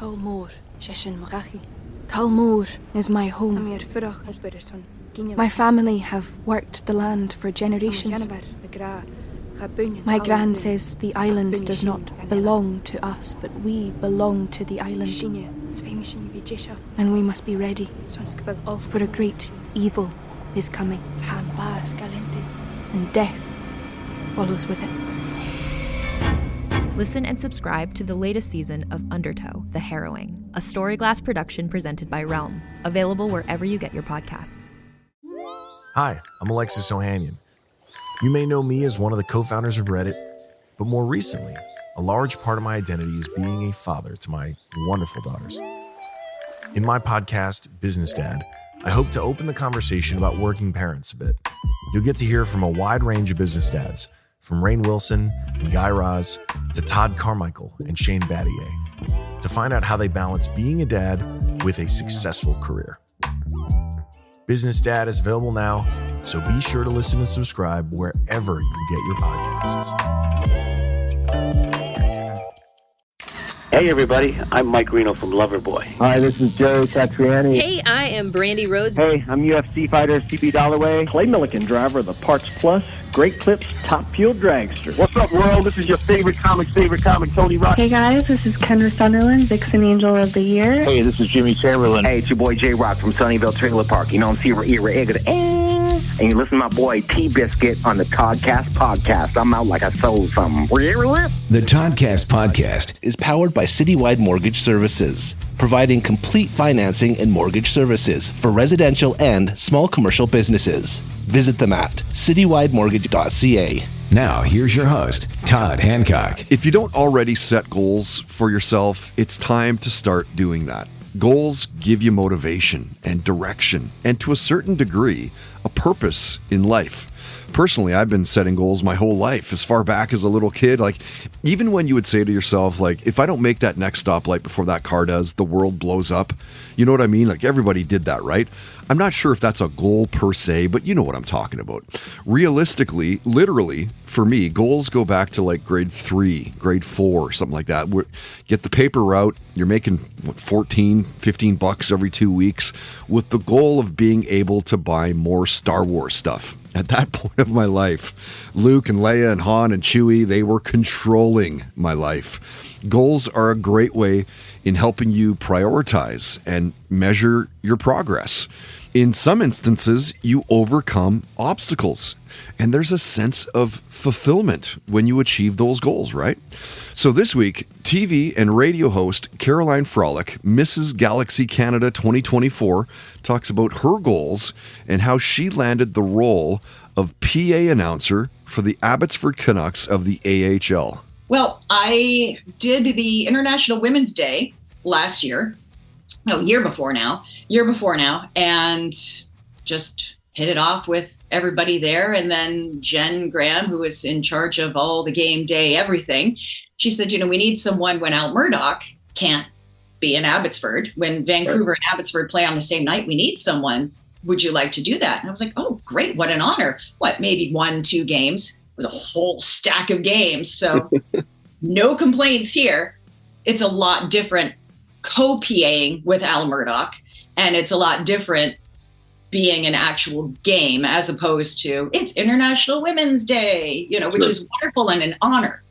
Talmor, Shishin Marachi. Talmor is my home. My family have worked the land for generations. My gran says the island does not belong to us, but we belong to the island. And we must be ready, for a great evil is coming, and death follows with it. Listen and subscribe to the latest season of Undertow, The Harrowing, a Storyglass production presented by Realm, available wherever you get your podcasts. Hi, I'm Alexis Ohanian. You may know me as one of the co-founders of Reddit, but more recently, a large part of my identity is being a father to my wonderful daughters. In my podcast, Business Dad, I hope to open the conversation about working parents a bit. You'll get to hear from a wide range of business dads, from Rainn Wilson and Guy Raz to Todd Carmichael and Shane Battier, to find out how they balance being a dad with a successful career. Business Dad is available now, so be sure to listen and subscribe wherever you get your podcasts. Hey everybody, I'm Mike Reno from Loverboy. Hi, this is Joe Tatriani. Hey, I am Brandy Rhodes. Hey, I'm UFC fighter CB Dollaway. Clay Milliken, driver of the Parts Plus, Great Clips, Top Fuel Dragster. What's up, world? This is your favorite comic, Tony Rock. Hey guys, this is Kendra Sunderland, Vixen Angel of the Year. Hey, this is Jimmy Chamberlain. Hey, it's your boy J-Rock from Sunnyvale Trailer Park. You know I'm Sierra Era Egg. And you listen to my boy T-Biscuit on the Toddcast Podcast. I'm out like I sold something. The Toddcast Podcast is powered by Citywide Mortgage Services, providing complete financing and mortgage services for residential and small commercial businesses. Visit them at citywidemortgage.ca. Now, here's your host, Todd Hancock. If you don't already set goals for yourself, it's time to start doing that. Goals give you motivation and direction, and to a certain degree, a purpose in life. Personally, I've been setting goals my whole life, as far back as a little kid. Like, even when you would say to yourself, like, if I don't make that next stoplight before that car does, the world blows up. You know what I mean? Like, everybody did that, right? I'm not sure if that's a goal per se, but you know what I'm talking about. Realistically, literally, for me, goals go back to like grade 3, grade 4, something like that. Get the paper route. You're making, $15 every 2 weeks with the goal of being able to buy more Star Wars stuff. At that point of my life, Luke and Leia and Han and Chewie, they were controlling my life. Goals are a great way in helping you prioritize and measure your progress. In some instances, you overcome obstacles, and there's a sense of fulfillment when you achieve those goals, right? So this week, TV and radio host Caroline Frolic, Mrs. Galaxy Canada 2024, talks about her goals and how she landed the role of PA announcer for the Abbotsford Canucks of the AHL. Well, I did the International Women's Day last year. Year before now, and just hit it off with everybody there. And then Jen Graham, who was in charge of all the game day, everything, she said, we need someone when Al Murdoch can't be in Abbotsford. When Vancouver and Abbotsford play on the same night, we need someone. Would you like to do that? And I was like, oh, great. What an honor. Maybe 1-2 games? It was a whole stack of games. So no complaints here. It's a lot different co-PAing with Al Murdoch, and it's a lot different being an actual game as opposed to it's International Women's Day, which is wonderful and an honor,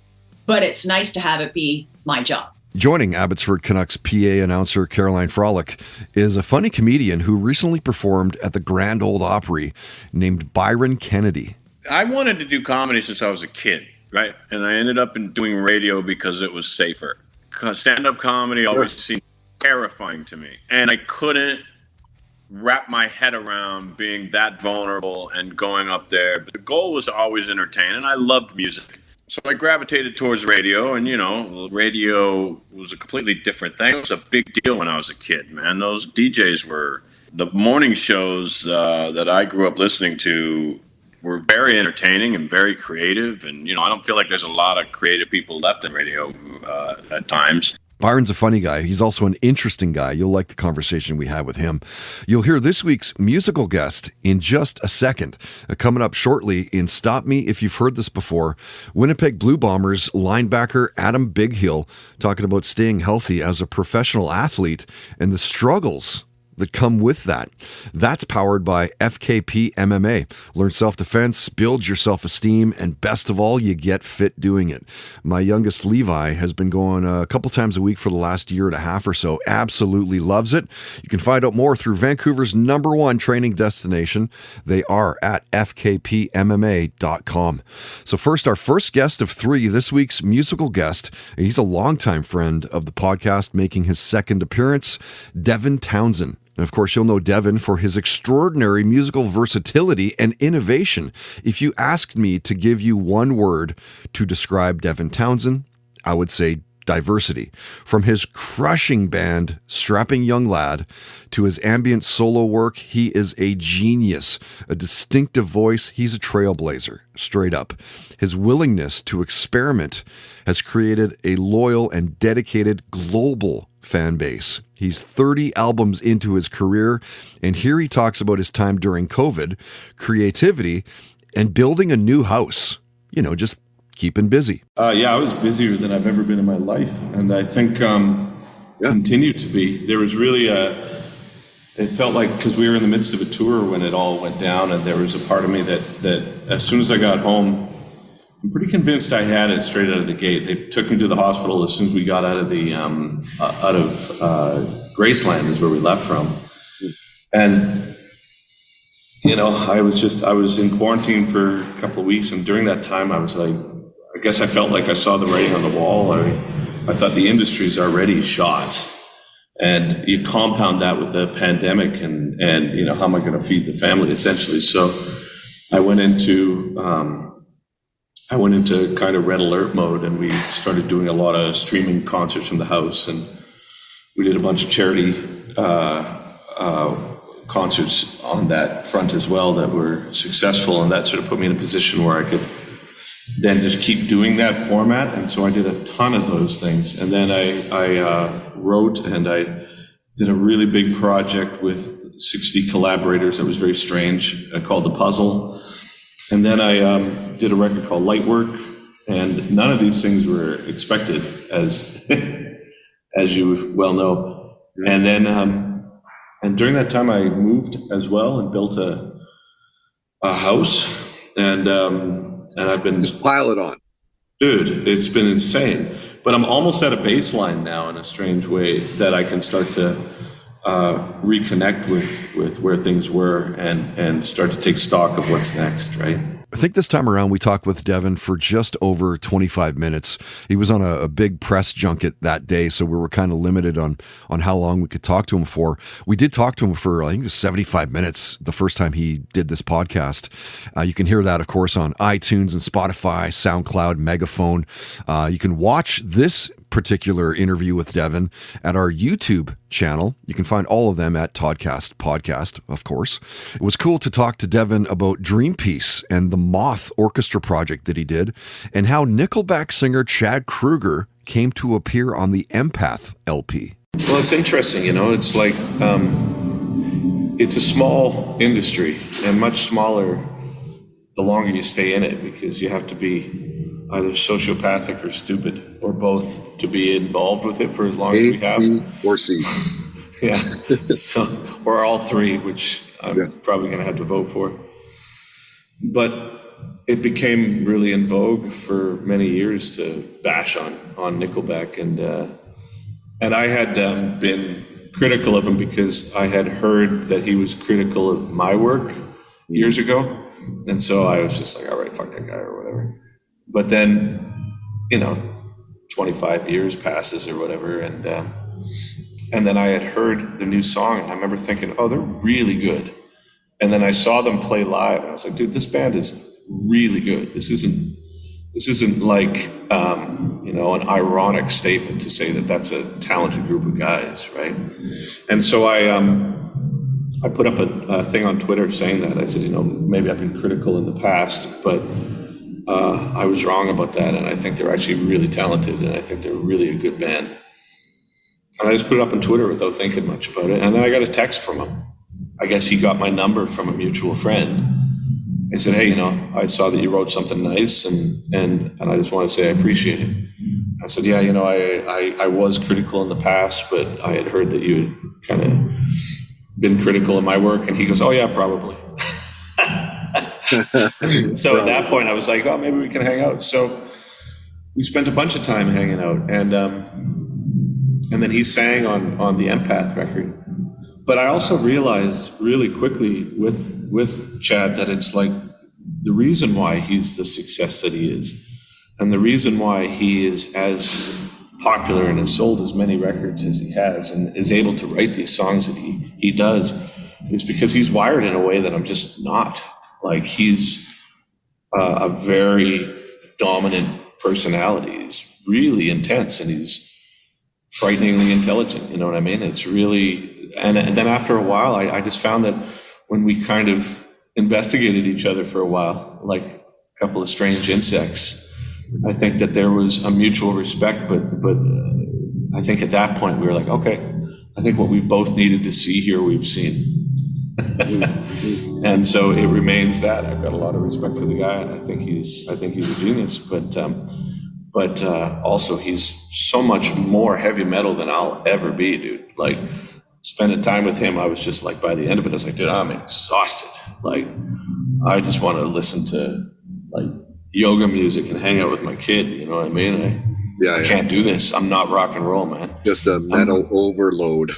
but it's nice to have it be my job. Joining Abbotsford Canucks PA announcer Caroline Frolic is a funny comedian who recently performed at the Grand Ole Opry named Byron Kennedy. I wanted to do comedy since I was a kid, right? And I ended up doing radio because it was safer. Stand-up comedy always seemed terrifying to me. And I couldn't wrap my head around being that vulnerable and going up there. But the goal was to always entertain, and I loved music. So I gravitated towards radio, and, radio was a completely different thing. It was a big deal when I was a kid, man. Those DJs were the morning shows that I grew up listening to were very entertaining and very creative. And, I don't feel like there's a lot of creative people left in radio at times. Byron's a funny guy. He's also an interesting guy. You'll like the conversation we had with him. You'll hear this week's musical guest in just a second. Coming up shortly in Stop Me If You've Heard This Before, Winnipeg Blue Bombers linebacker Adam Bighill talking about staying healthy as a professional athlete and the struggles that come with that. That's powered by FKP MMA. Learn self-defense, build your self-esteem, and best of all, you get fit doing it. My youngest Levi has been going a couple times a week for the last year and a half or so. Absolutely loves it. You can find out more through Vancouver's #1 training destination. They are at fkpmma.com. So first, our first guest of 3, this week's musical guest. He's a longtime friend of the podcast, making his second appearance, Devin Townsend. And of course, you'll know Devin for his extraordinary musical versatility and innovation. If you asked me to give you one word to describe Devin Townsend, I would say diversity. From his crushing band, Strapping Young Lad, to his ambient solo work, he is a genius. A distinctive voice, he's a trailblazer, straight up. His willingness to experiment has created a loyal and dedicated global fan base. He's 30 albums into his career, and here he talks about his time during COVID, creativity, and building a new house. You know, just keeping busy. Yeah, I was busier than I've ever been in my life, and I think continue to be. There was really it felt like, because we were in the midst of a tour when it all went down, and there was a part of me that as soon as I got home, I'm pretty convinced I had it straight out of the gate. They took me to the hospital as soon as we got out of the Graceland, is where we left from. And you know, I was in quarantine for a couple of weeks, and during that time, I was like, I guess I felt like I saw the writing on the wall. I thought the industry's already shot, and you compound that with the pandemic, and you know, how am I going to feed the family, essentially? So I went into kind of red alert mode, and we started doing a lot of streaming concerts from the house, and we did a bunch of charity concerts on that front as well that were successful, and that sort of put me in a position where I could then just keep doing that format. And so I did a ton of those things, and then I wrote, and I did a really big project with 60 collaborators that was very strange, called The Puzzle. And then I did a record called Lightwork, and none of these things were expected, as as you well know. And then and during that time, I moved as well and built a house, and I've been just pile it on, dude. It's been insane, but I'm almost at a baseline now in a strange way that I can start to reconnect with where things were and start to take stock of what's next, right? I think this time around we talked with Devin for just over 25 minutes. He was on a big press junket that day, so we were kind of limited on how long we could talk to him for. We did talk to him for, I think, 75 minutes the first time he did this podcast. You can hear that, of course, on iTunes and Spotify, SoundCloud, Megaphone. You can watch this particular interview with Devin at our YouTube channel. You can find all of them at Toddcast Podcast, of course. It was cool to talk to Devin about Dream Piece and the Moth Orchestra project that he did, and how Nickelback singer Chad Kroeger came to appear on the Empath LP. Well, it's interesting, you know, it's like, it's a small industry, and much smaller the longer you stay in it, because you have to be either sociopathic or stupid, or both, to be involved with it for as long as we have. B, or C. Yeah. So, or all three, which I'm probably going to have to vote for. But it became really in vogue for many years to bash on Nickelback, and I had been critical of him because I had heard that he was critical of my work years ago, and so I was just like, all right, fuck that guy or whatever. But then, you know, 25 years passes or whatever, and then I had heard the new song, and I remember thinking, oh, they're really good. And then I saw them play live, and I was like, dude, this band is really good. This isn't like, you know, an ironic statement to say that that's a talented group of guys, right? And so I put up a thing on Twitter saying that. I said, you know, maybe I've been critical in the past, but I was wrong about that, and I think they're actually really talented, and I think they're really a good band. And I just put it up on Twitter without thinking much about it. And then I got a text from him. I guess he got my number from a mutual friend. He said, hey, I saw that you wrote something nice, and I just want to say I appreciate it. I said, yeah, I was critical in the past, but I had heard that you had kind of been critical of my work. And he goes, oh, yeah, probably. So at that point, I was like, oh, maybe we can hang out. So we spent a bunch of time hanging out. And then he sang on the Empath record. But I also realized really quickly with Chad that it's like the reason why he's the success that he is, and the reason why he is as popular and has sold as many records as he has and is able to write these songs that he does, is because he's wired in a way that I'm just not. Like, he's a very dominant personality. He's really intense, and he's frighteningly intelligent. You know what I mean? It's really... And then after a while, I just found that when we kind of investigated each other for a while, like a couple of strange insects, I think that there was a mutual respect, but I think at that point we were like, okay, I think what we've both needed to see here, we've seen. And so it remains that. I've got a lot of respect for the guy, and I think he's a genius, but also he's so much more heavy metal than I'll ever be, dude. Like, spending time with him, I was just like, by the end of it, I was like, dude, I'm exhausted. Like, I just want to listen to like yoga music and hang out with my kid. You know what I mean? I can't do this. I'm not rock and roll, man. Just a metal overload.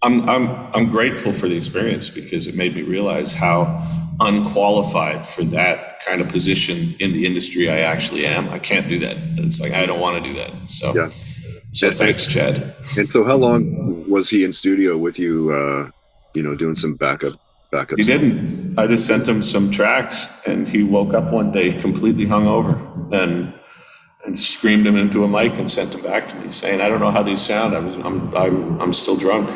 I'm grateful for the experience, because it made me realize how unqualified for that kind of position in the industry I actually am. I can't do that. It's like, I don't want to do that. So. Yeah. So thanks, Chad. And so how long was he in studio with you, doing some backup? He didn't. I just sent him some tracks, and he woke up one day completely hungover and screamed them into a mic and sent them back to me saying, I don't know how these sound. I'm still drunk.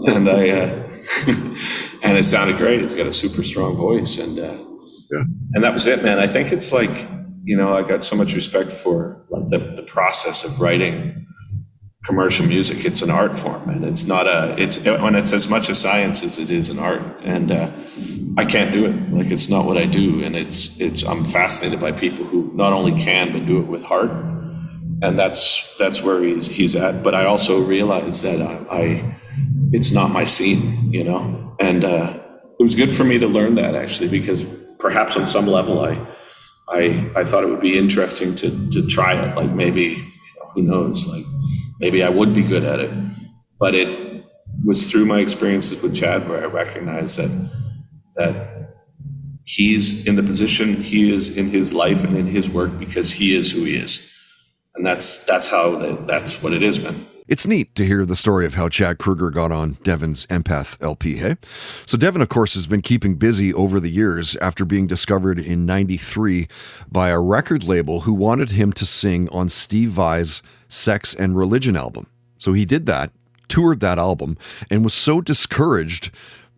And and it sounded great. He's got a super strong voice. And that was it, man. I think it's like, I got so much respect for like the process of writing commercial music. It's an art form, and it's as much a science as it is an art. And I can't do it. Like, it's not what I do. And I'm fascinated by people who not only can, but do it with heart. And that's where he's at. But I also realize that it's not my scene, and it was good for me to learn that, actually, because perhaps on some level I thought it would be interesting to try it. Like, maybe, who knows, like maybe I would be good at it. But it was through my experiences with Chad where I recognized that he's in the position he is in his life and in his work because he is who he is. And that's what it is, man. It's neat to hear the story of how Chad Kruger got on Devin's Empath LP, hey? So Devin, of course, has been keeping busy over the years after being discovered in '93 by a record label who wanted him to sing on Steve Vai's Sex and Religion album. So he did that, toured that album, and was so discouraged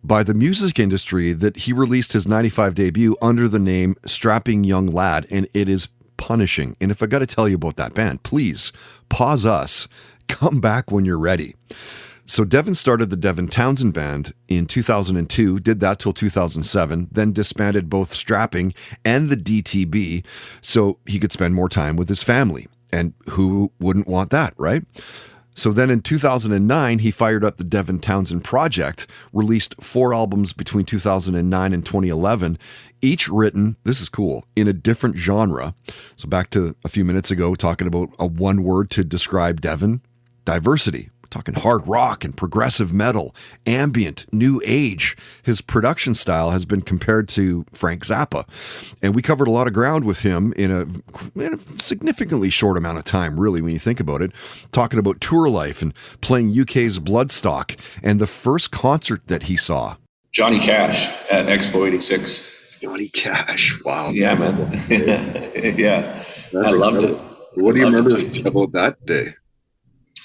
by the music industry that he released his '95 debut under the name Strapping Young Lad, and it is punishing. And if I got to tell you about that band, please pause us. Come back when you're ready. So Devin started the Devin Townsend Band in 2002, did that till 2007, then disbanded both Strapping and the DTB so he could spend more time with his family. And who wouldn't want that, right? So then in 2009, he fired up the Devin Townsend Project, released 4 albums between 2009 and 2011, each written, this is cool, in a different genre. So back to a few minutes ago, talking about a one word to describe Devin, diversity. We're talking hard rock and progressive metal, ambient, new age. His production style has been compared to Frank Zappa. And we covered a lot of ground with him in a significantly short amount of time, really, when you think about it, talking about tour life and playing UK's Bloodstock and the first concert that he saw. Johnny Cash at Expo 86. Johnny Cash. Wow. Yeah, man. Yeah. I loved it. What do you remember about that day?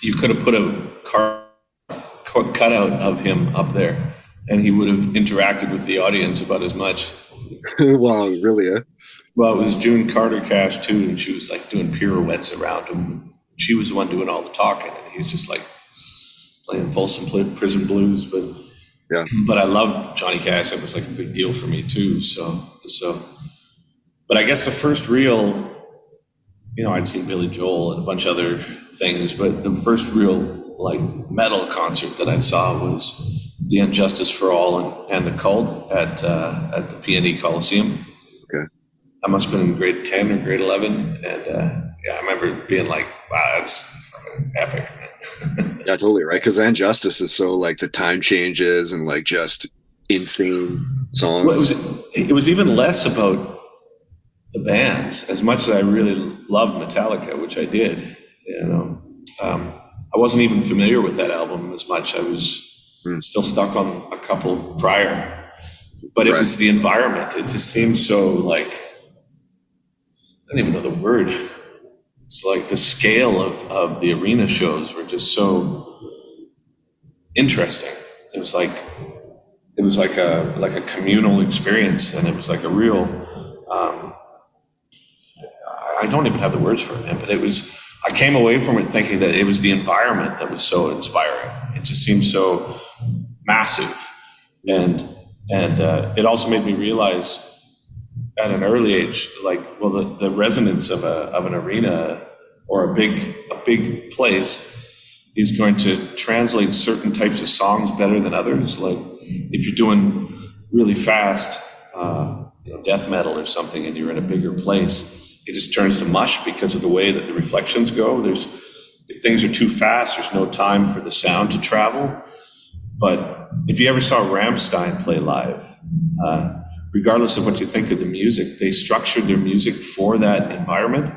You could have put a cutout of him up there, and he would have interacted with the audience about as much. Wow, really, eh? Well, it was June Carter Cash, too, and she was, like, doing pirouettes around him. She was the one doing all the talking, and he's just, like, playing Folsom Prison Blues, but I loved Johnny Cash. It was like a big deal for me too. So, but I guess the first real, I'd seen Billy Joel and a bunch of other things, but the first real like metal concert that I saw was the Injustice for All and the Cult at the PNE Coliseum. Okay. I must have been in grade 10 or grade 11. And I remember being like, wow, that's fucking epic, man. Yeah, totally, right? Because Injustice is so like the time changes and like just insane songs. Well, it was even less about the bands, as much as I really loved Metallica, which I did. I wasn't even familiar with that album as much. I was still stuck on a couple prior, but it was the environment. It just seemed so like, I don't even know the word. It's like the scale of the arena shows were just so interesting. It was like a communal experience, and it was like a real. I don't even have the words for it, man, but it was. I came away from it thinking that it was the environment that was so inspiring. It just seemed so massive, and it also made me realize at an early age, like, well, the resonance of an arena or a big place is going to translate certain types of songs better than others. Like if you're doing really fast, death metal or something, and you're in a bigger place, it just turns to mush because of the way that the reflections go. If things are too fast, there's no time for the sound to travel. But if you ever saw Rammstein play live, regardless of what you think of the music, they structured their music for that environment.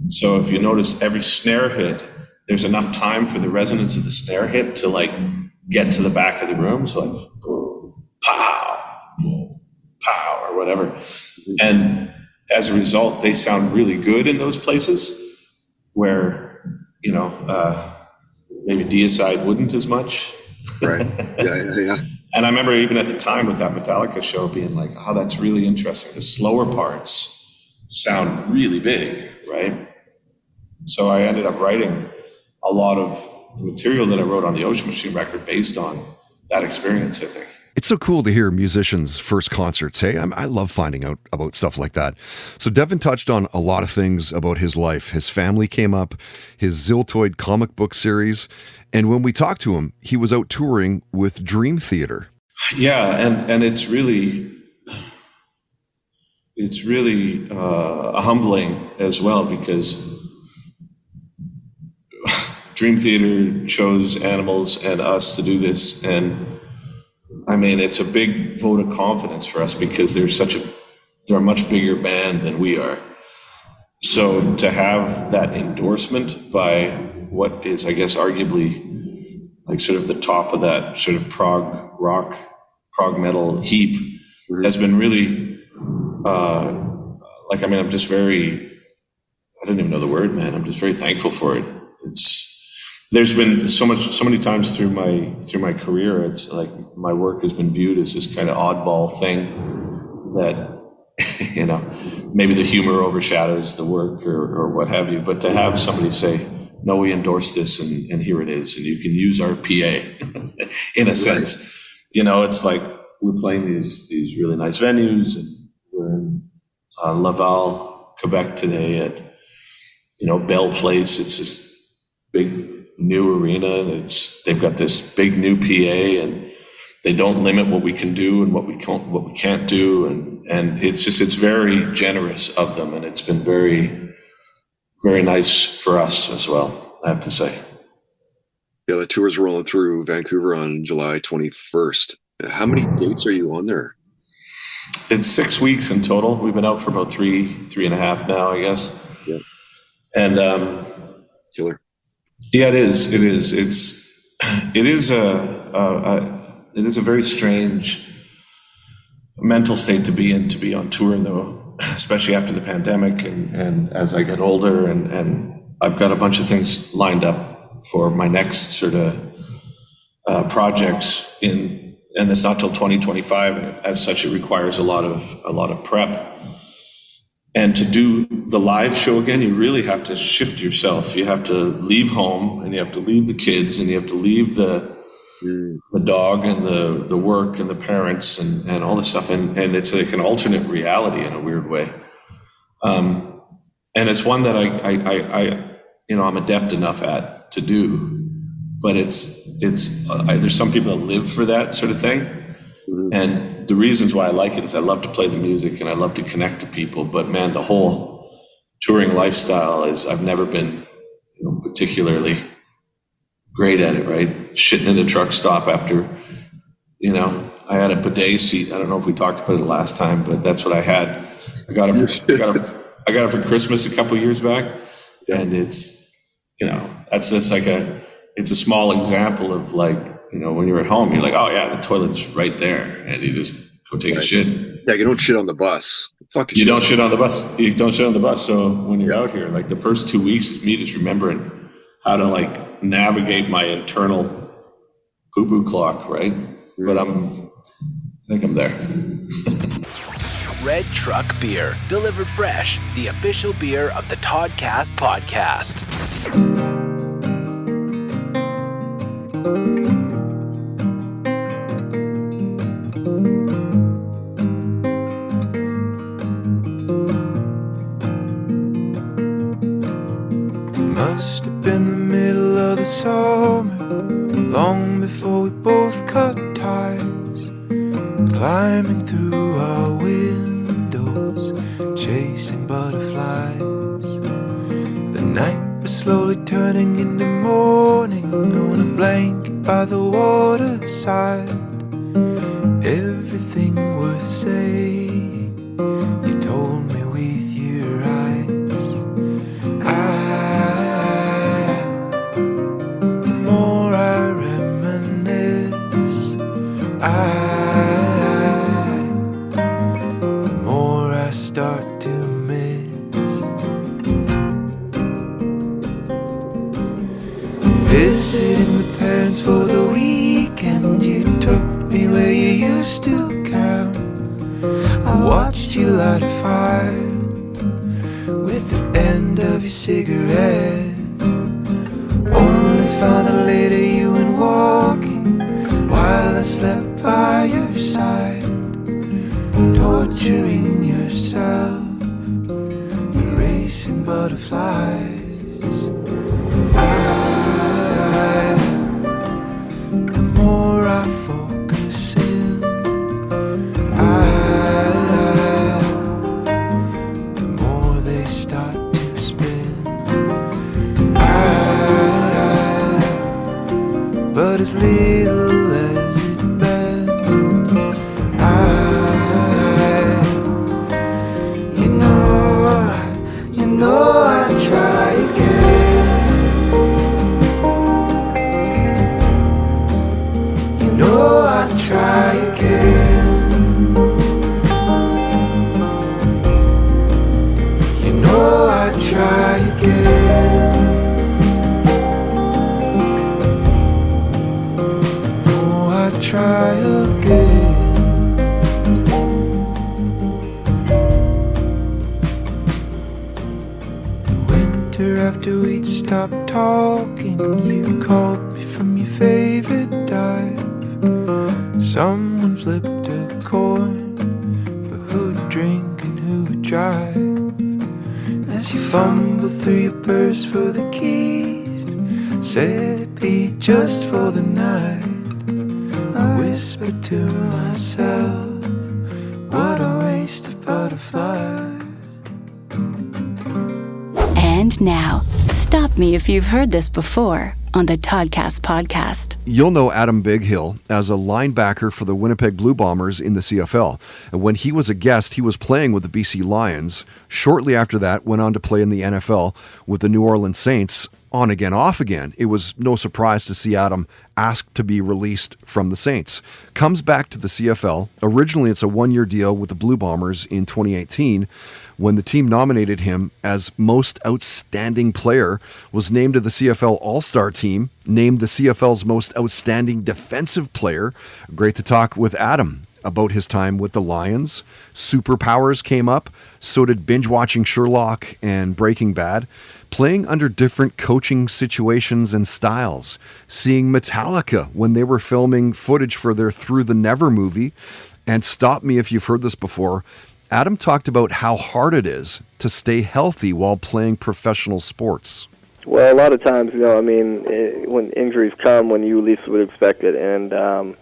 So if you notice every snare hit, there's enough time for the resonance of the snare hit to like get to the back of the room. So like boom, pow, boom, pow, or whatever. And as a result, they sound really good in those places where, maybe Deicide wouldn't as much. Right. Yeah. And I remember even at the time with that Metallica show being like, oh, that's really interesting. The slower parts sound really big, right? So I ended up writing a lot of the material that I wrote on the Ocean Machine record based on that experience, I think. It's so cool to hear musicians' first concerts. Hey, I love finding out about stuff like that. So Devin touched on a lot of things about his life. His family came up, his Ziltoid comic book series. And when we talked to him, he was out touring with Dream Theater. Yeah, and it's really humbling as well, because Dream Theater chose Animals and us to do this, and I mean, it's a big vote of confidence for us because they're a much bigger band than we are. So to have that endorsement by what is, I guess, arguably like sort of the top of that sort of prog rock, prog metal heap has been really, I'm just very, I don't even know the word, man. I'm just very thankful for it. There's been so many times through my career, it's like my work has been viewed as this kind of oddball thing that, maybe the humor overshadows the work or what have you. But to have somebody say, no, we endorse this and here it is, and you can use our PA in a sense, it's like we're playing these really nice venues, and we're in Laval, Quebec today at, Bell Place. It's this big new arena, and they've got this big new PA, and they don't limit what we can do and what we can't do, and it's very generous of them, and it's been very, very nice for us as well, I have to say. Yeah, the tour's rolling through Vancouver on July 21st. How many dates are you on there? It's 6 weeks in total. We've been out for about three and a half now, I guess. Yeah. And killer. Yeah, it is. It is a very strange mental state to be in, to be on tour, though, especially after the pandemic and as I get older, and I've got a bunch of things lined up for my next sort of projects and it's not till 2025, and as such, it requires a lot of prep. And to do the live show again, you really have to shift yourself. You have to leave home, and you have to leave the kids, and you have to leave the dog and the work and the parents and all this stuff. And it's like an alternate reality in a weird way. And it's one that I'm adept enough at to do, but there's some people that live for that sort of thing. And the reasons why I like it is I love to play the music and I love to connect to people. But man, the whole touring lifestyle I've never been particularly great at it, right? Shitting in a truck stop after, I had a bidet seat. I don't know if we talked about it last time, but that's what I had. I got it for Christmas a couple of years back. And it's, it's a small example of when you're at home, you're like, oh yeah, the toilet's right there, and you just go take a shit. Yeah, you don't shit on the bus. You don't shit on the bus. You don't shit on the bus. So when you're out here, the first 2 weeks is me just remembering how to navigate my internal poo-poo clock, right? But I think I'm there. Red Truck Beer, delivered fresh, the official beer of the Toddcast podcast. Must have been the middle of the summer, long before we both cut ties, climbing through our windows, chasing butterflies. The night was slowly turning into morning on a blanket by the waterside. Everything worth saying, you told me with your eyes. The more I reminisce, the more I start to miss. Visiting the parents for the weekend, you took me where you used to camp. I watched you light a fire with the end of your cigarette. Only found out later you went walking while I slept by your side, torturing yourself, erasing butterflies. The more I focus in, the more they start to spin. But as little as it bends, you know I try again. You know I try again. You know I try again. Try again. The winter after we'd stopped talking, you called me from your favorite dive. Someone flipped a coin for who'd drink and who would drive. As you fumbled through your purse for the keys, said it'd be just for the night. I whispered to myself, what a waste of butterflies. And now, stop me if you've heard this before on the Toddcast podcast. You'll know Adam Bighill as a linebacker for the Winnipeg Blue Bombers in the CFL. And when he was a guest, he was playing with the BC Lions. Shortly after that, went on to play in the NFL with the New Orleans Saints. On again, off again. It was no surprise to see Adam asked to be released from the Saints. Comes back to the CFL. Originally, it's a one-year deal with the Blue Bombers in 2018. When the team nominated him as most outstanding player, was named to the CFL All-Star team, named the CFL's most outstanding defensive player. Great to talk with Adam. about his time with the Lions. Superpowers came up, so did binge-watching Sherlock and Breaking Bad. Playing under different coaching situations and styles. Seeing Metallica when they were filming footage for their Through the Never movie. And stop me if you've heard this before, Adam talked about how hard it is to stay healthy while playing professional sports. Well, a lot of times, when injuries come when you least would expect it, and a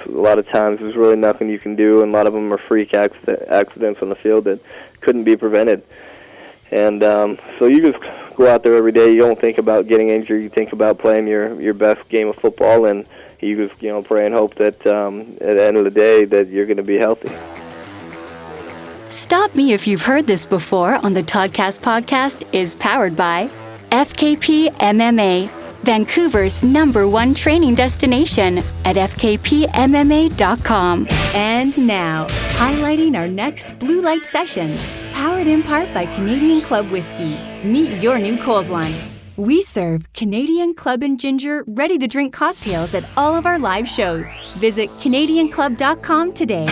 lot of times there's really nothing you can do, and a lot of them are freak accidents on the field that couldn't be prevented. And so you just go out there every day. You don't think about getting injured. You think about playing your best game of football, and you just pray and hope that at the end of the day that you're going to be healthy. Stop Me If You've Heard This Before on the Toddcast podcast is powered by FKP MMA, Vancouver's #1 training destination at fkpmma.com. And now, highlighting our next Blue Light Sessions, powered in part by Canadian Club Whiskey. Meet your new cold one. We serve Canadian Club and Ginger ready-to-drink cocktails at all of our live shows. Visit canadianclub.com today.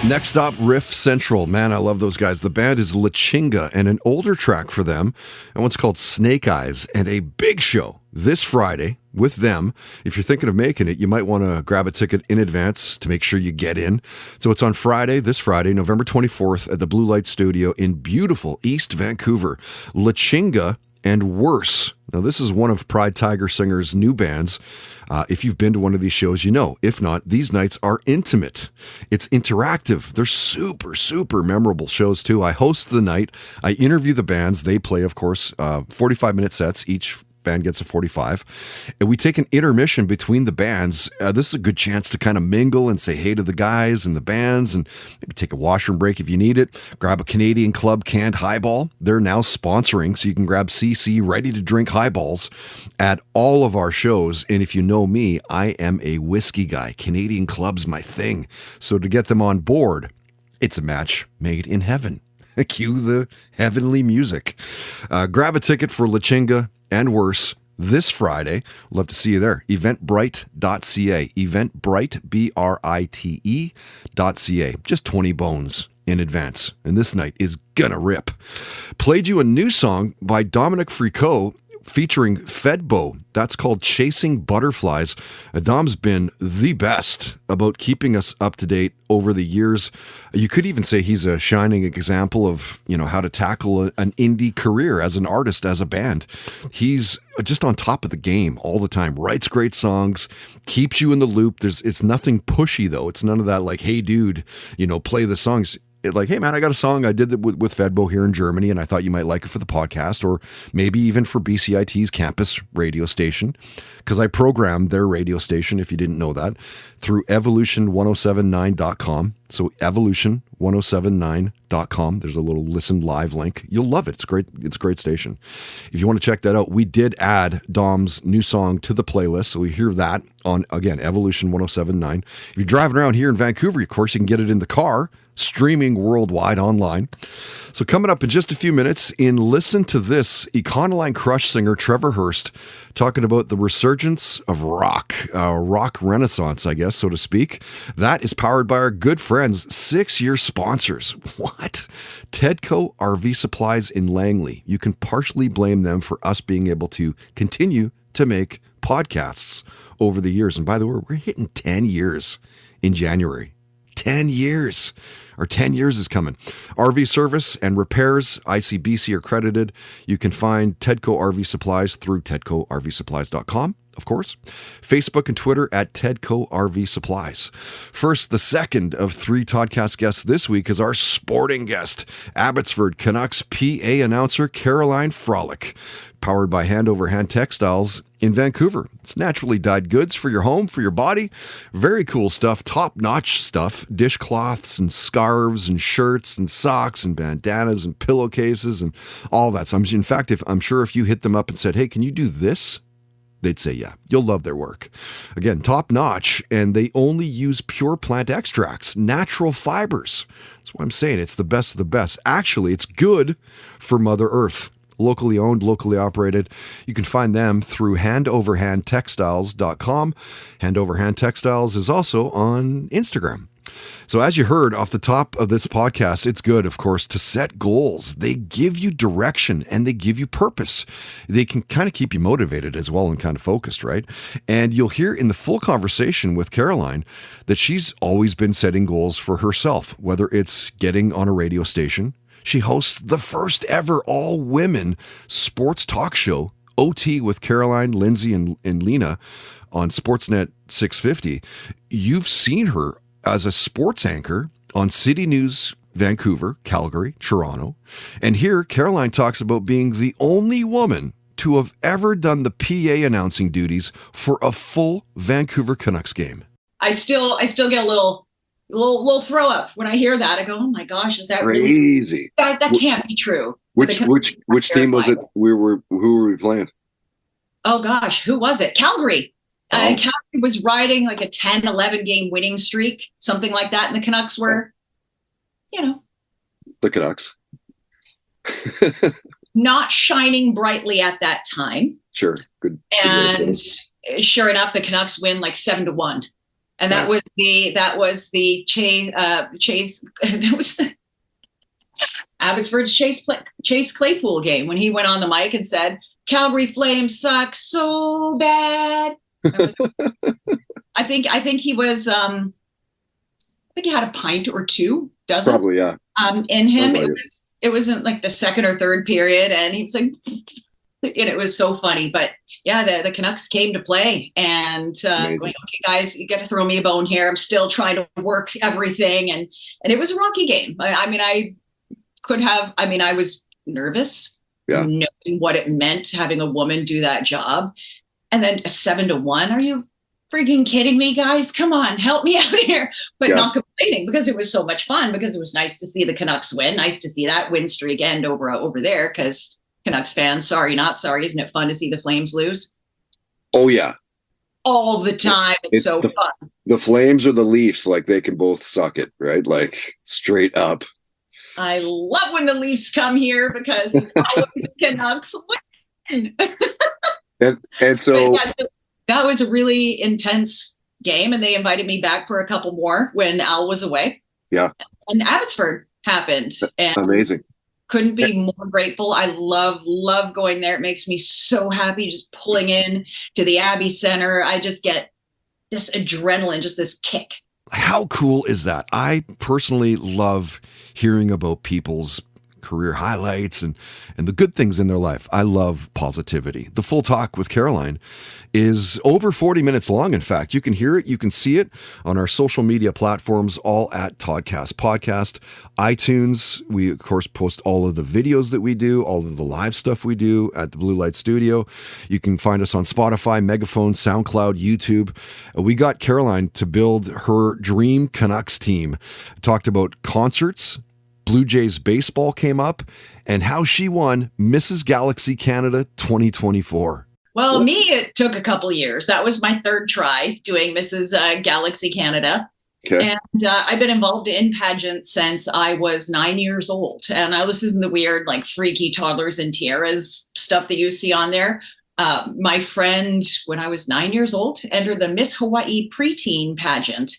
Next up, Riff Central. Man, I love those guys. The band is La Chinga, and an older track for them, and what's called Snake Eyes, and a big show this Friday with them. If you're thinking of making it, you might want to grab a ticket in advance to make sure you get in. So it's on this Friday, November 24th at the Blue Light Studio in beautiful East Vancouver. Lachinga and Worse. Now, this is one of Pride Tiger Singer's new bands. If you've been to one of these shows, you know. If not, these nights are intimate. It's interactive. They're super, super memorable shows, too. I host the night. I interview the bands. They play, of course, 45-minute sets. Each band gets a 45. And we take an intermission between the bands. This is a good chance to kind of mingle and say hey to the guys and the bands, and maybe take a washroom break if you need it. Grab a Canadian Club canned highball. They're now sponsoring, so you can grab CC ready-to-drink highballs at all of our shows. And if you know me, I am a whiskey guy. Canadian Club's my thing. So to get them on board, it's a match made in heaven. Cue the heavenly music. Grab a ticket for Lachinga and Worse this Friday. Love to see you there. Eventbrite.ca. Eventbrite, BRITE.ca. Just 20 bones in advance. And this night is gonna rip. Played you a new song by Dominic Fricot featuring Fedbo. That's called Chasing Butterflies. Dom's been the best about keeping us up to date over the years. You could even say he's a shining example of, how to tackle an indie career as an artist, as a band. He's just on top of the game all the time. Writes great songs, keeps you in the loop. It's nothing pushy though. It's none of that like, hey dude, play the songs. Like, hey man, I got a song I did with Fedbo here in Germany, and I thought you might like it for the podcast, or maybe even for BCIT's campus radio station, because I programmed their radio station, if you didn't know that, through evolution1079.com. So evolution1079.com. There's a little listen live link. You'll love it. It's great. It's a great station. If you want to check that out, we did add Dom's new song to the playlist. So we hear that on, again, Evolution 1079. If you're driving around here in Vancouver, of course, you can get it in the car, streaming worldwide online. So coming up in just a few minutes in Listen to This, Econoline Crush singer Trevor Hurst talking about the resurgence of rock renaissance, I guess, so to speak. That is powered by our good friends, 6-year sponsors. What? Tedco RV Supplies in Langley. You can partially blame them for us being able to continue to make podcasts over the years. And by the way, we're hitting 10 years in January. 10 years. Our 10 years is coming. RV service and repairs, ICBC are credited. You can find Tedco RV Supplies through TedcoRVSupplies.com, of course. Facebook and Twitter at Tedco RV Supplies. First, the second of 3 Toddcast guests this week is our sporting guest, Abbotsford Canucks PA announcer Caroline Frolic. Powered by Hand Over Hand Textiles in Vancouver. It's naturally dyed goods for your home, for your body. Very cool stuff, top-notch stuff. Dishcloths and scarves and shirts and socks and bandanas and pillowcases and all that. So in fact, I'm sure if you hit them up and said, hey, can you do this? They'd say, yeah, you'll love their work. Again, top-notch, and they only use pure plant extracts, natural fibers. That's why I'm saying it's the best of the best. Actually, it's good for Mother Earth. Locally owned, locally operated. You can find them through handoverhandtextiles.com. Hand Over Hand Textiles is also on Instagram. So as you heard off the top of this podcast, it's good, of course, to set goals. They give you direction and they give you purpose. They can kind of keep you motivated as well and kind of focused, right? And you'll hear in the full conversation with Caroline that she's always been setting goals for herself, whether it's getting on a radio station. She hosts the first ever all-women sports talk show, OT with Caroline, Lindsay, and Lena on Sportsnet 650. You've seen her as a sports anchor on City News, Vancouver, Calgary, Toronto. And here, Caroline talks about being the only woman to have ever done the PA announcing duties for a full Vancouver Canucks game. I still get a little throw up when I hear that. I go, oh my gosh, is that crazy? Really? That can't be true. Which team was it? Who were we playing? Oh gosh, who was it? Calgary. Calgary was riding like a 10-11 game winning streak, something like that. And the Canucks were, the Canucks. not shining brightly at that time. Sure. Good. And sure enough, the Canucks win like 7-1. And that was the Chase that was the Abbotsford's Chase Claypool game when he went on the mic and said, Calgary Flames suck so bad. I think he was, I think he had a pint or two, dozen. Probably, yeah. In him, Like it wasn't like the second or third period, and he was like, and it was so funny. But yeah, the Canucks came to play, and going, okay, guys, you got to throw me a bone here. I'm still trying to work everything, and it was a rocky game. I was nervous, knowing what it meant having a woman do that job, and then a 7-1. Are you freaking kidding me, guys? Come on, help me out here. But not complaining, because it was so much fun, because it was nice to see the Canucks win. Nice to see that win streak end over there, because Canucks fans, sorry, not sorry. Isn't it fun to see the Flames lose? Oh, yeah. All the time. It's so fun. The Flames or the Leafs, like, they can both suck it, right? Like, straight up. I love when the Leafs come here, because it's always Canucks win. and so... That was a really intense game, and they invited me back for a couple more when Al was away. Yeah. And Abbotsford happened. And amazing. Couldn't be more grateful. I love going there. It makes me so happy just pulling in to the Abbey Center. I just get this adrenaline, just this kick. How cool is that? I personally love hearing about people's career highlights and the good things in their life. I love positivity. The Full Talk with Caroline is over 40 minutes long. In fact, you can hear it, you can see it on our social media platforms, all at Toddcast Podcast, iTunes. We, of course, post all of the videos that we do, all of the live stuff we do at the Blue Light Studio. You can find us on Spotify, Megaphone, SoundCloud, YouTube. We got Caroline to build her dream Canucks team. Talked about concerts, Blue Jays baseball came up, and how she won Mrs. Galaxy Canada 2024. Well, it took a couple years. That was my third try doing Mrs. Galaxy Canada. Okay. And I've been involved in pageants since I was 9 years old. And this isn't the weird, like, freaky toddlers and tiaras stuff that you see on there. My friend, when I was 9 years old, entered the Miss Hawaii preteen pageant,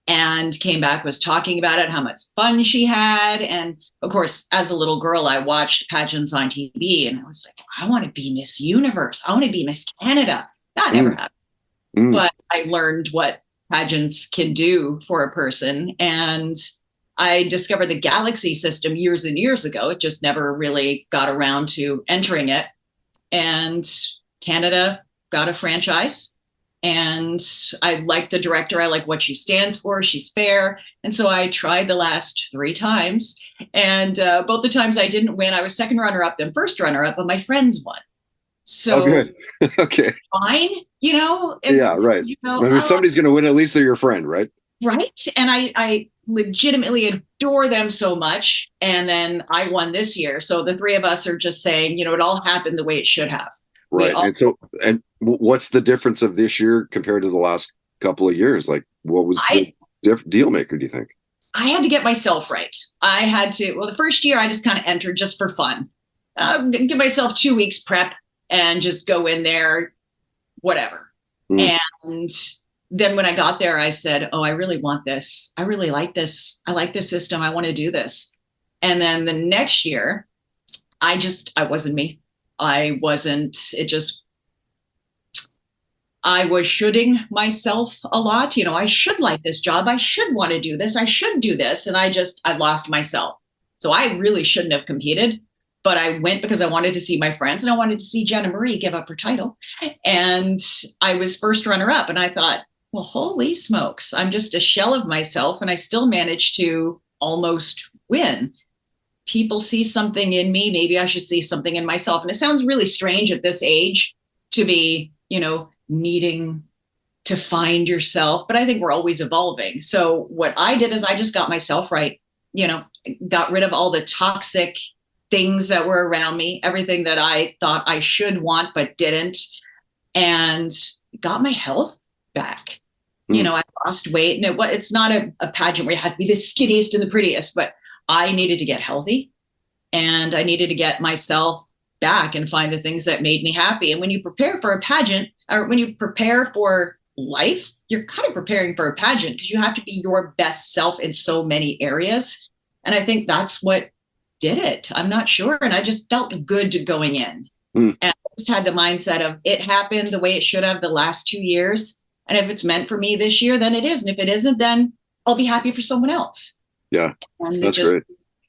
and came back, was talking about it, how much fun she had. And of course, as a little girl, I watched pageants on TV, and I was like, I want to be Miss Universe. I want to be Miss Canada. That never happened. But I learned what pageants can do for a person. And I discovered the Galaxy system years and years ago. It just never really got around to entering it. And Canada got a franchise. And I like the director. I like what she stands for. She's fair. And so I tried the last 3 times. And both the times I didn't win, I was second runner-up, then first runner-up, but my friends won. So good. Okay. Fine, yeah, right. I mean, somebody's going to win. At least they're your friend, right? Right. And I legitimately adore them so much. And then I won this year. So the 3 of us are just saying, it all happened the way it should have. Right. And what's the difference of this year compared to the last couple of years? Like, what was the deal maker, do you think? I had to get myself right. I had to, the first year I just kind of entered just for fun. Give myself 2 weeks prep and just go in there, whatever. And then when I got there, I said, I really want this. I really like this. I like this system. I want to do this. And then the next year, I wasn't me. I was shoulding myself a lot. I should like this job. I should want to do this. I should do this. And I lost myself. So I really shouldn't have competed, but I went because I wanted to see my friends and I wanted to see Jenna Marie give up her title. And I was first runner up, and I thought, well, holy smokes, I'm just a shell of myself. And I still managed to almost win. People see something in me. Maybe I should see something in myself. And it sounds really strange at this age to be, needing to find yourself, but I think we're always evolving. So what I did is I just got myself right, got rid of all the toxic things that were around me, everything that I thought I should want, but didn't, and got my health back. I lost weight, and it's not a pageant where you have to be the skinniest and the prettiest, but I needed to get healthy, and I needed to get myself back and find the things that made me happy. And when you prepare for a pageant, or when you prepare for life, you're kind of preparing for a pageant, because you have to be your best self in so many areas. And I think that's what did it. I'm not sure. And I just felt good going in. And I just had the mindset of it happened the way it should have the last 2 years. And if it's meant for me this year, then it is. And if it isn't, then I'll be happy for someone else. Yeah. And That's it just great.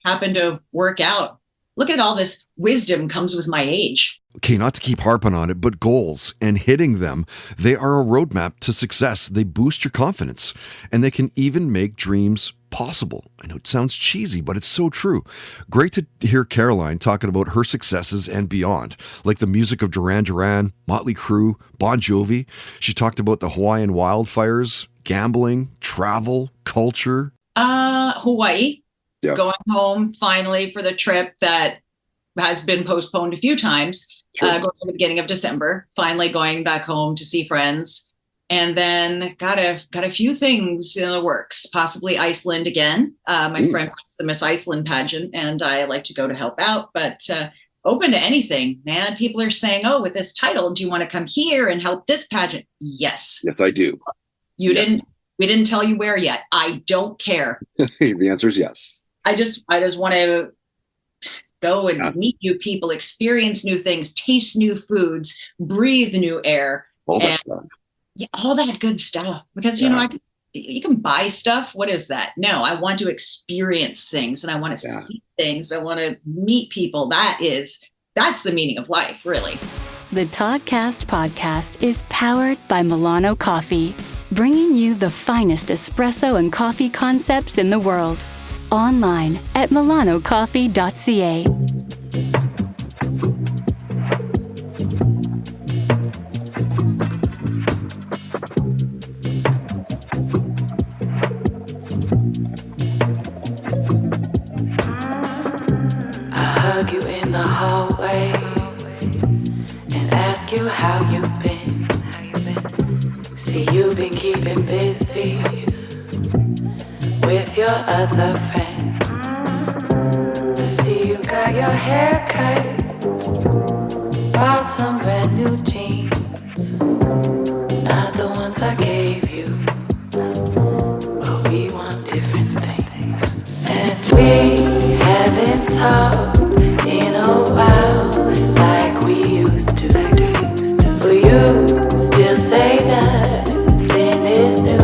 happened to work out. Look at all this wisdom comes with my age. Okay, not to keep harping on it, but goals and hitting them, they are a roadmap to success. They boost your confidence, and they can even make dreams possible. I know it sounds cheesy, but it's so true. Great to hear Caroline talking about her successes and beyond, like the music of Duran Duran, Motley Crue, Bon Jovi. She talked about the Hawaiian wildfires, gambling, travel, culture. Hawaii. Yeah. Going home finally for the trip that has been postponed a few times. Sure. Going at the beginning of December, finally going back home to see friends, and then got a few things in the works. Possibly Iceland again. My friend runs the Miss Iceland pageant, and I like to go to help out. But open to anything, man. People are saying, "Oh, with this title, do you want to come here and help this pageant?" Yes. Yes, I do. We didn't tell you where yet. I don't care. The answer is yes. I just want to go and meet new people, experience new things, taste new foods, breathe new air. All that stuff. Yeah, all that good stuff. Because, you know, you can buy stuff. What is that? No, I want to experience things, and I want to see things. I want to meet people. That's the meaning of life, really. The Toddcast podcast is powered by Milano Coffee, bringing you the finest espresso and coffee concepts in the world. Online at milanocoffee.ca. I hug you in the hallway and ask you how you've been. See, you've been keeping busy with your other friends. I see you got your hair cut, bought some brand new jeans, not the ones I gave you, but we want different things. And we haven't talked in a while like we used to do, but you still say nothing is new.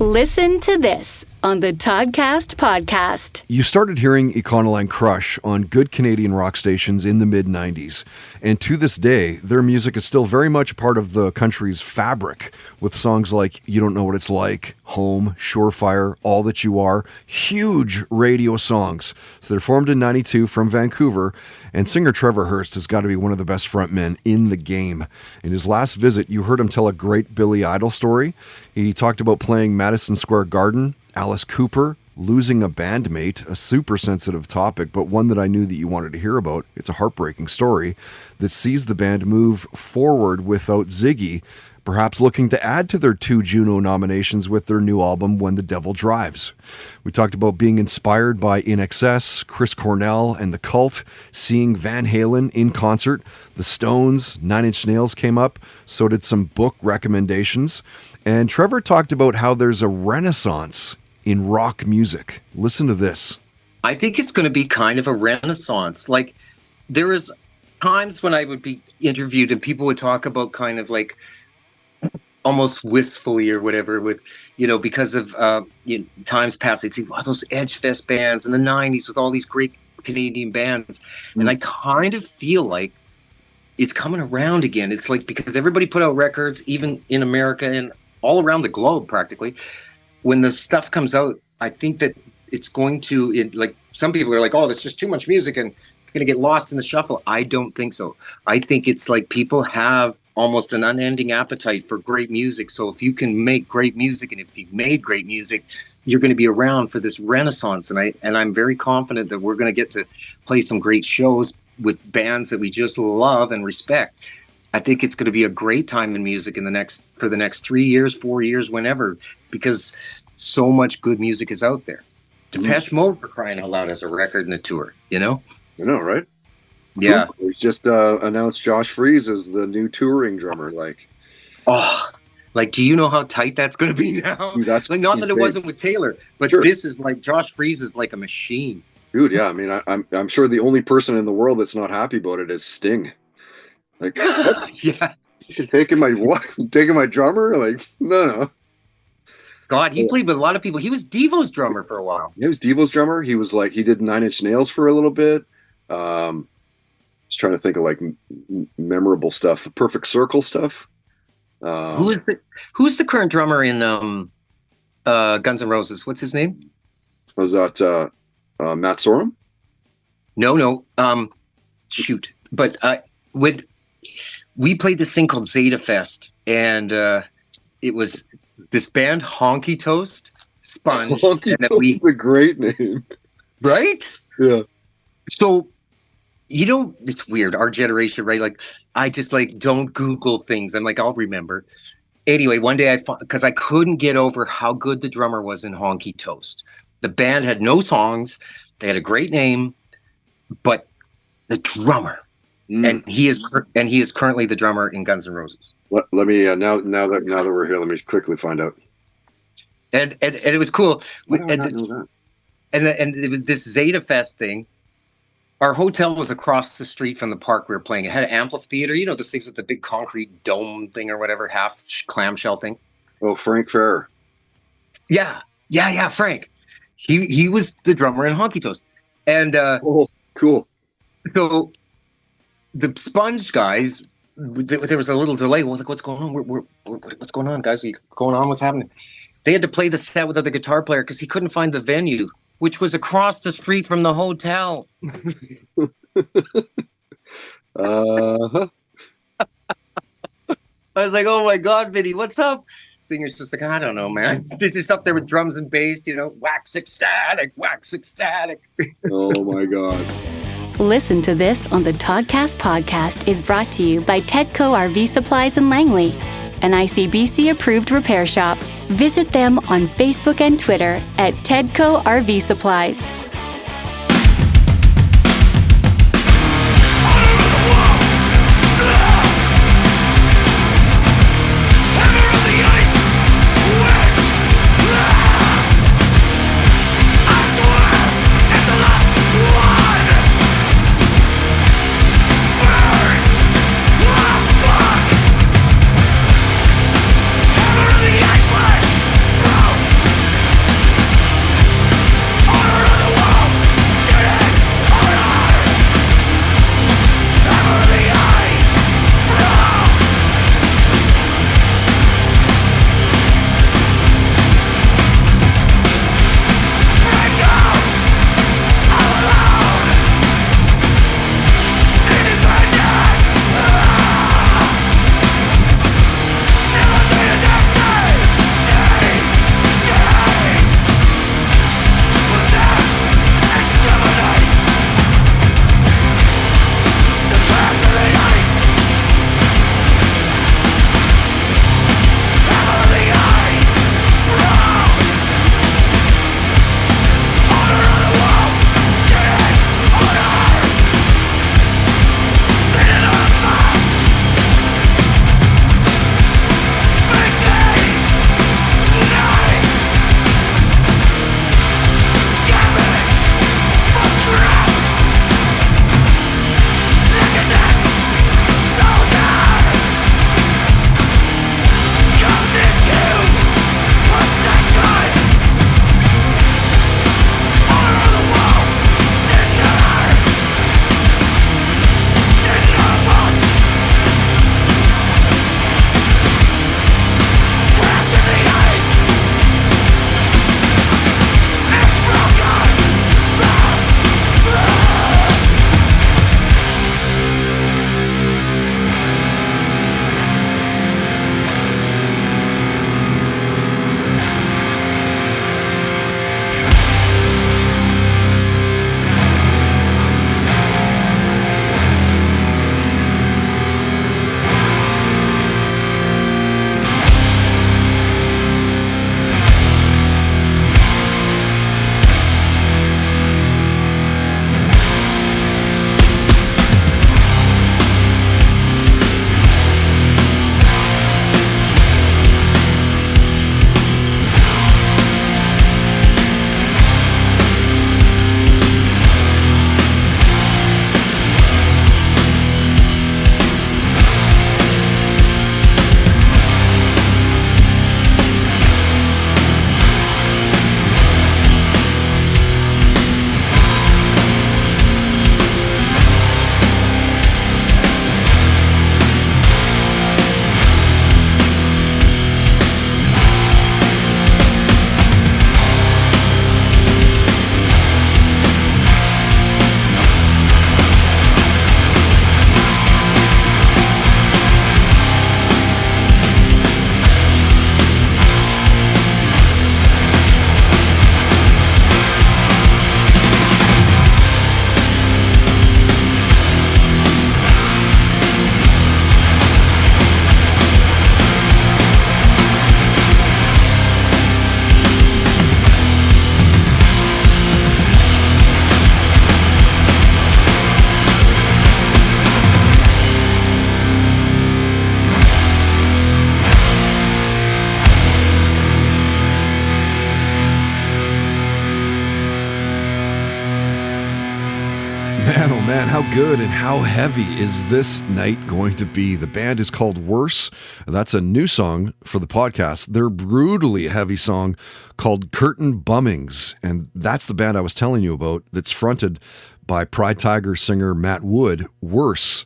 Listen to this on the Toddcast podcast. You started hearing Econoline Crush on good Canadian rock stations in the mid-90s, and to this day, their music is still very much part of the country's fabric, with songs like You Don't Know What It's Like, Home, Surefire, All That You Are, huge radio songs. So they're formed in 92 from Vancouver, and singer Trevor Hurst has got to be one of the best frontmen in the game. In his last visit, you heard him tell a great Billy Idol story. He talked about playing Madison Square Garden, Alice Cooper, losing a bandmate, a super sensitive topic, but one that I knew that you wanted to hear about. It's a heartbreaking story that sees the band move forward without Ziggy, perhaps looking to add to their 2 Juno nominations with their new album, When the Devil Drives. We talked about being inspired by INXS, Chris Cornell, and The Cult, seeing Van Halen in concert, The Stones, 9 Inch Nails came up, so did some book recommendations. And Trevor talked about how there's a renaissance in rock music. Listen to this. I think it's going to be kind of a renaissance. Like, there is times when I would be interviewed and people would talk about kind of like almost wistfully or whatever with, because of times past, they'd say, wow, those Edge Fest bands in the 90s with all these great Canadian bands. And I kind of feel like it's coming around again. It's like, because everybody put out records, even in America and all around the globe practically. When the stuff comes out, I think that it's going to, like, some people are like, oh, that's just too much music and you're going to get lost in the shuffle. I don't think so. I think it's like people have almost an unending appetite for great music. So if you can make great music, and if you've made great music, you're going to be around for this renaissance. And I'm very confident that we're going to get to play some great shows with bands that we just love and respect. I think it's going to be a great time in music for the next 3 years, 4 years, whenever, because so much good music is out there. Depeche Mode, for crying out loud, has a record and a tour, I know, right? Yeah. He's just announced Josh Freese as the new touring drummer. Do you know how tight that's going to be now? Dude, that's like, not that it wasn't with Taylor, but sure. This is like, Josh Freese is like a machine. Dude, yeah. I mean, I'm sure the only person in the world that's not happy about it is Sting. Like, yeah, taking my drummer? Like, no. God, he played with a lot of people. He was Devo's drummer for a while. Yeah, he was Devo's drummer. He was like, he did 9 Inch Nails for a little bit. Just trying to think of like memorable stuff, Perfect Circle stuff. Who's the current drummer in Guns N' Roses? What's his name? Was that Matt Sorum? No. Shoot. But we played this thing called Zeta Fest, and it was this band Honky Toast, Sponge. Honky Toast is a great name, right? Yeah. So, it's weird. Our generation, right? Like, I just like don't Google things. I'm like, I'll remember. Anyway, one day because I couldn't get over how good the drummer was in Honky Toast. The band had no songs. They had a great name, but the drummer. And he is currently the drummer in Guns N' Roses. Let me now that we're here, let me quickly find out. And it was cool. Why do I not know that? And it was this Zeta Fest thing. Our hotel was across the street from the park we were playing. It had an amphitheater, those things with the big concrete dome thing or whatever, half clamshell thing. Oh, Frank Ferrer. Yeah, Frank. He was the drummer in Honky Toast. And oh, cool. So the Sponge guys, there was a little delay. Well, like, what's going on? What's going on, guys? Are you going on? What's happening? They had to play the set without the guitar player because he couldn't find the venue, which was across the street from the hotel. Uh-huh. I was like, oh my God, Vinny, what's up? Singer's just like, I don't know, man. They're just up there with drums and bass, wax ecstatic. Oh my God. Listen to this on the Toddcast podcast is brought to you by Tedco RV Supplies in Langley, an ICBC approved repair shop. Visit them on Facebook and Twitter at Tedco RV Supplies. Hammer of the ice wedge, man, how good and how heavy is this night going to be? The band is called Worse. That's a new song for the podcast. Their brutally heavy song called Curtain Bummings. And that's the band I was telling you about that's fronted by Pride Tiger singer Matt Wood, Worse.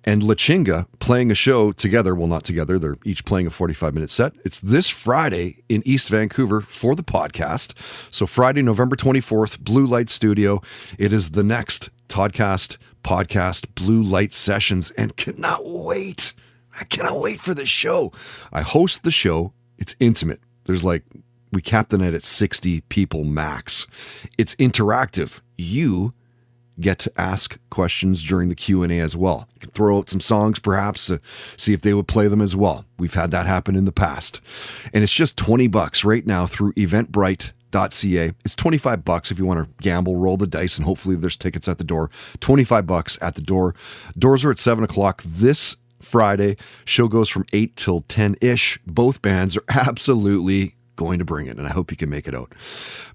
And La Chinga playing a show together. Well, not together. They're each playing a 45-minute set. It's this Friday in East Vancouver for the podcast. So Friday, November 24th, Blue Light Studio. It is the next Toddcast podcast Blue Light Sessions, and cannot wait. I cannot wait for this show. I host the show. It's intimate. We cap the night at 60 people max. It's interactive. You get to ask questions during the Q&A as well. You can throw out some songs perhaps to see if they would play them as well. We've had that happen in the past. And it's just $20 right now through eventbrite.ca. It's $25 if you want to gamble, roll the dice, and hopefully there's tickets at the door. $25 at the door. Doors are at 7 o'clock this Friday. Show goes from 8 till 10-ish. Both bands are absolutely going to bring it, and I hope you can make it out.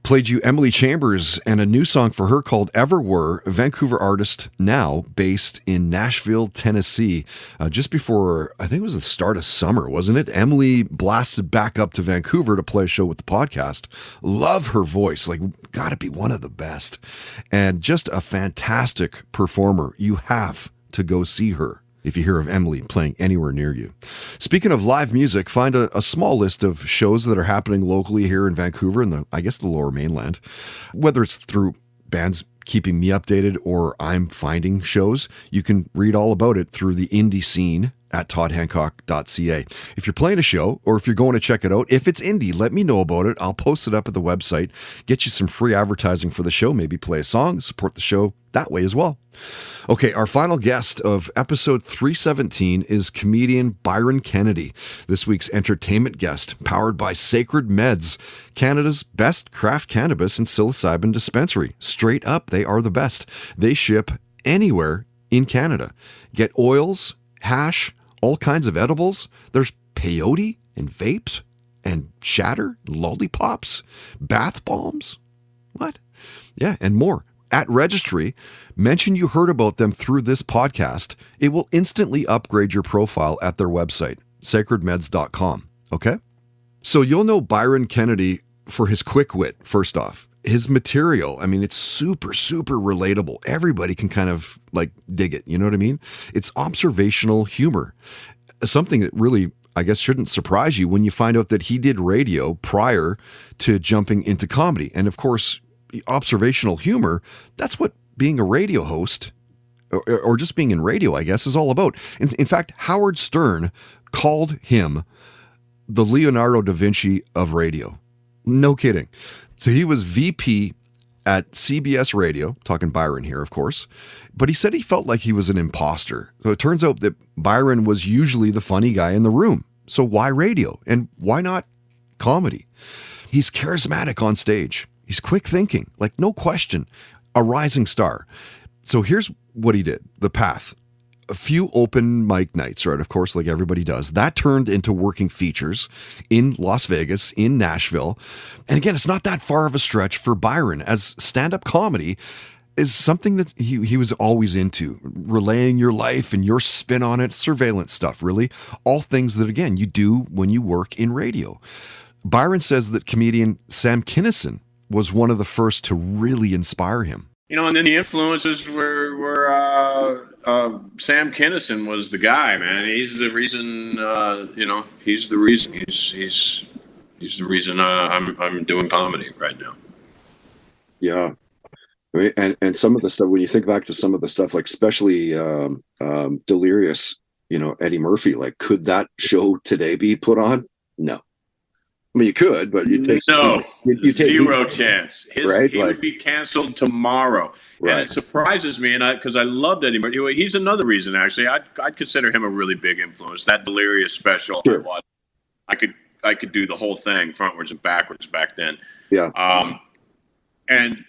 Played you Emily Chambers and a new song for her called Ever Were, a Vancouver artist now based in Nashville, Tennessee. Just before, I think it was the start of summer, wasn't it? Emily blasted back up to Vancouver to play a show with the podcast. Love her voice, gotta be one of the best. And just a fantastic performer. You have to go see her if you hear of Emily playing anywhere near you. Speaking of live music, find a small list of shows that are happening locally here in Vancouver and the Lower Mainland. Whether it's through bands keeping me updated or I'm finding shows, you can read all about it through the indie scene at toddhancock.ca. If you're playing a show or if you're going to check it out, if it's indie, let me know about it. I'll post it up at the website, get you some free advertising for the show, maybe play a song, support the show that way as well. Okay, our final guest of episode 317 is comedian Byron Kennedy, this week's entertainment guest, powered by Sacred Meds, Canada's best craft cannabis and psilocybin dispensary. Straight up, they are the best. They ship anywhere in Canada. Get oils, hash, all kinds of edibles. There's peyote and vapes and shatter, lollipops, bath bombs. What? Yeah, and more. At registry, mention you heard about them through this podcast. It will instantly upgrade your profile at their website, sacredmeds.com. Okay? So you'll know Byron Kennedy for his quick wit, first off. His material, it's super, super relatable. Everybody can kind of dig it. You know what I mean? It's observational humor. Something that really, I guess, shouldn't surprise you when you find out that he did radio prior to jumping into comedy. And of course, observational humor, that's what being a radio host or just being in radio, I guess, is all about. In fact, Howard Stern called him the Leonardo da Vinci of radio. No kidding. So he was VP at CBS Radio, talking Byron here, of course, but he said he felt like he was an imposter. So it turns out that Byron was usually the funny guy in the room. So why radio? And why not comedy? He's charismatic on stage. He's quick thinking, no question, a rising star. So here's what he did, the path. A few open mic nights, right? Of course, like everybody does. That turned into working features in Las Vegas, in Nashville. And again, it's not that far of a stretch for Byron, as stand-up comedy is something that he was always into, relaying your life and your spin on it, surveillance stuff, really. All things that, again, you do when you work in radio. Byron says that comedian Sam Kinison was one of the first to really inspire him. And then the influences were Sam Kinison was the guy, man. He's the reason, he's the reason. He's the reason I'm doing comedy right now. Yeah. And some of the stuff, when you think back to some of the stuff, especially Delirious, Eddie Murphy, could that show today be put on? No. You could, but you take zero chance. He right? would be canceled tomorrow, right. And it surprises me, because I loved Eddie Murphy. He's another reason, actually. I'd consider him a really big influence. That Delirious special, sure. I could do the whole thing frontwards and backwards back then. Yeah. And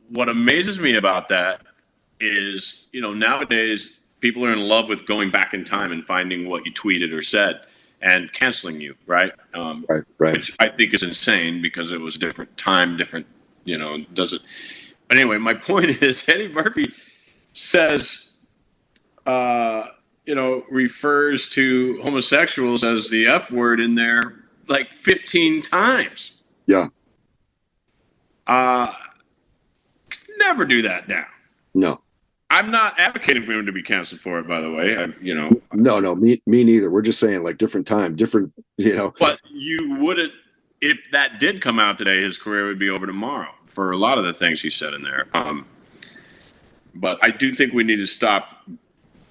what amazes me about that is nowadays people are in love with going back in time and finding what you tweeted or said and canceling you, right? Right. Which I think is insane because it was different time, different, doesn't. But anyway, my point is Eddie Murphy, says, refers to homosexuals as the F word in there like 15 times. Yeah. Never do that now. No. I'm not advocating for him to be canceled for it, by the way. No, me neither. We're just saying, like, different time, different, But you wouldn't, if that did come out today, his career would be over tomorrow for a lot of the things he said in there. But I do think we need to stop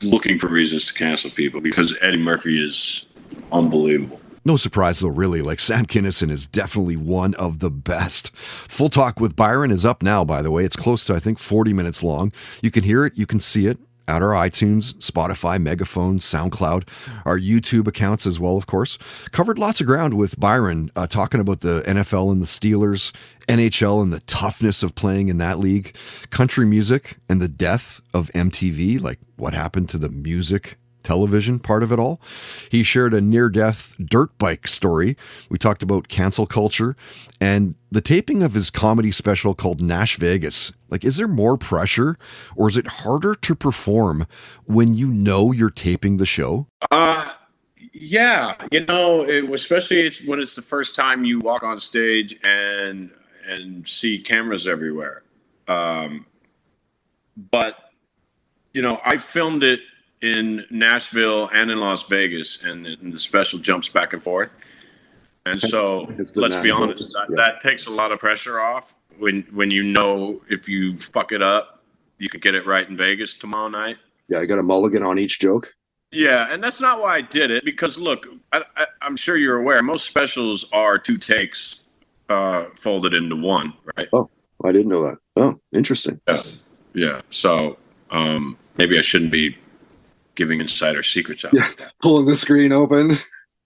looking for reasons to cancel people, because Eddie Murphy is unbelievable. No surprise, though, really. Like, Sam Kinison is definitely one of the best. Full Talk with Byron is up now, by the way. It's close to, I think, 40 minutes long. You can hear it. You can see it at our iTunes, Spotify, Megaphone, SoundCloud, our YouTube accounts as well, of course. Covered lots of ground with Byron, talking about the NFL and the Steelers, NHL and the toughness of playing in that league, country music and the death of MTV, like what happened to the music television part of it all. He shared a near-death dirt bike story. We talked about cancel culture and the taping of his comedy special called Nash Vegas. Like, is there more pressure, or is it harder to perform when you know you're taping the show? Yeah, especially when it's the first time you walk on stage and see cameras everywhere. But I filmed it in Nashville and in Las Vegas, and the special jumps back and forth. And so let's be honest, that takes a lot of pressure off when if you fuck it up, you could get it right in Vegas tomorrow night. Yeah, I got a mulligan on each joke. Yeah, and that's not why I did it, because look, I'm sure you're aware, most specials are 2 takes folded into one, right? Oh, I didn't know that. Oh, interesting. Yeah. So maybe I shouldn't be giving insider secrets out like that. Pulling the screen open.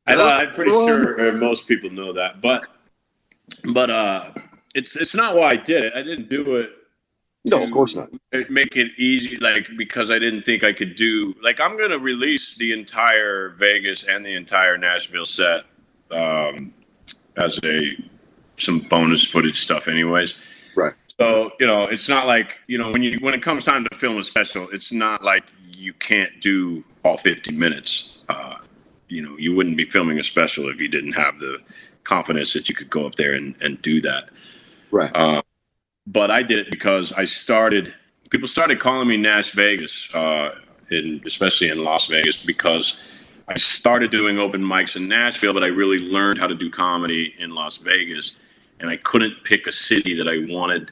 I'm pretty sure most people know that, but it's not why I did it. I didn't do it. No, of course not. Make it easy, because I didn't think I could do. I'm going to release the entire Vegas and the entire Nashville set as some bonus footage stuff, anyways. Right. So it's not like when it comes time to film a special, it's not like you can't do all 50 minutes. You wouldn't be filming a special if you didn't have the confidence that you could go up there and do that. Right. But I did it because people started calling me Nash Vegas, especially in Las Vegas, because I started doing open mics in Nashville, but I really learned how to do comedy in Las Vegas, and I couldn't pick a city that I wanted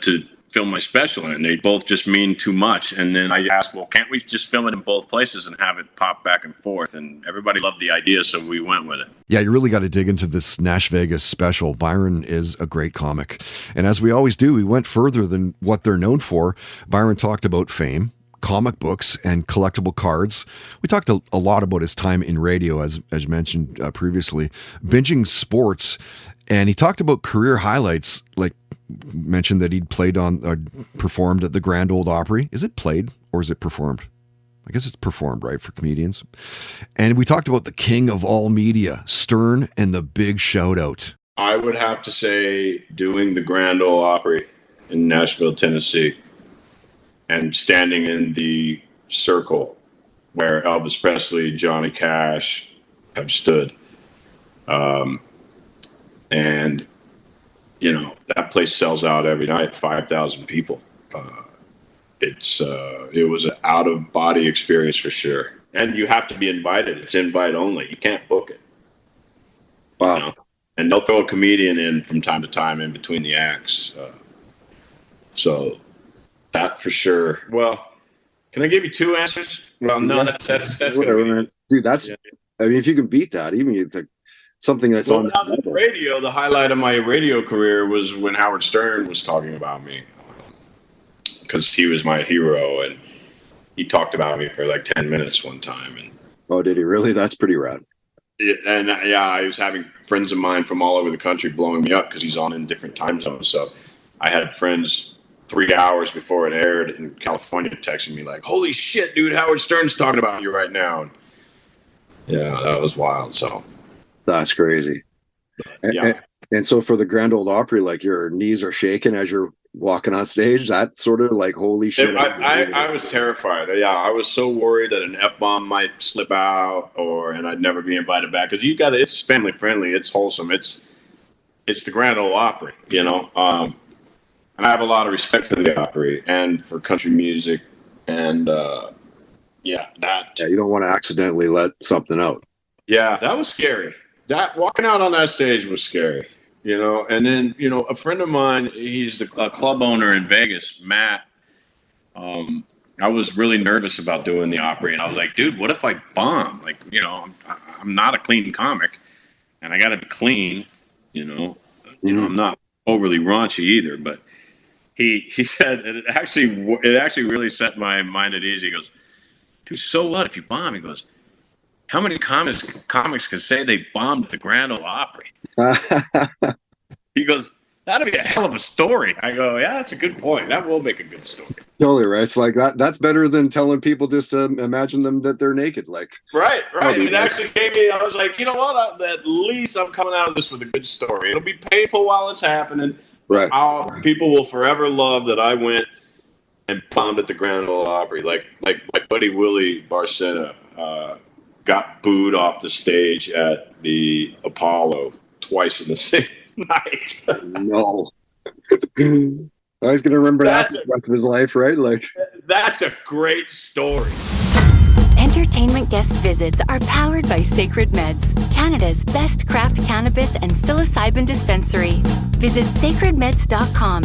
to film my special in. They both just mean too much. And then I asked, well, can't we just film it in both places and have it pop back and forth? And everybody loved the idea, so we went with it. Yeah, you really got to dig into this Nash Vegas special. Byron is a great comic. And as we always do, we went further than what they're known for. Byron talked about fame, comic books, and collectible cards. We talked a lot about his time in radio, as mentioned previously, binging sports. And he talked about career highlights, like mentioned that he'd performed at the Grand Ole Opry. Is it played or is it performed? I guess it's performed, right, for comedians. And we talked about the king of all media, Stern, and the big shout out. I would have to say doing the Grand Ole Opry in Nashville, Tennessee, and standing in the circle where Elvis Presley, Johnny Cash have stood. And that place sells out every night, 5,000 people. It was an out of body experience for sure. And you have to be invited. It's invite only. You can't book it. Wow. And they'll throw a comedian in from time to time in between the acts. So that for sure. Well, can I give you 2 answers? Well, no, that's whatever, man. Dude, that's, I mean, if you can beat that, even if something that's on the radio, the highlight of my radio career was when Howard Stern was talking about me, because he was my hero, and he talked about me for like 10 minutes one time. And oh, did he really? That's pretty rad. And I was having friends of mine from all over the country blowing me up because he's on in different time zones. So I had friends 3 hours before it aired in California texting me like, "Holy shit, dude! Howard Stern's talking about you right now." And yeah, that was wild. So. That's crazy. And so for the Grand Ole Opry, like your knees are shaking as you're walking on stage? That sort of like, holy shit. I was terrified. Yeah, I was so worried that an F-bomb might slip out and I'd never be invited back. Because it's family friendly, it's wholesome, it's the Grand Ole Opry, you know. And I have a lot of respect for the Opry and for country music, and you don't want to accidentally let something out. Yeah, that was scary. That walking out on that stage was scary, you know. And then, you know, a friend of mine, he's the club owner in Vegas, Matt. I was really nervous about doing the Opry, and I was like, dude, what if I bomb? Like, you know, I'm not a clean comic, and I got to be clean, you know. You know, I'm not overly raunchy either, but he said it actually really set my mind at ease. He goes, dude, so what if you bomb? He goes, how many comics can say they bombed at the Grand Ole Opry? He goes, that'd be a hell of a story. I go, yeah, that's a good point. That will make a good story. Totally right. It's like that's better than telling people just to imagine them that they're naked. Like right. It actually gave me. I was like, you know what? At least I'm coming out of this with a good story. It'll be painful while it's happening. Right. People will forever love that I went and bombed at the Grand Ole Opry. Like my buddy Willie Barcena got booed off the stage at the Apollo twice in the same night. No. He's going to remember that for the rest of his life, right? Like that's a great story. Entertainment guest visits are powered by Sacred Meds, Canada's best craft cannabis and psilocybin dispensary. Visit sacredmeds.com.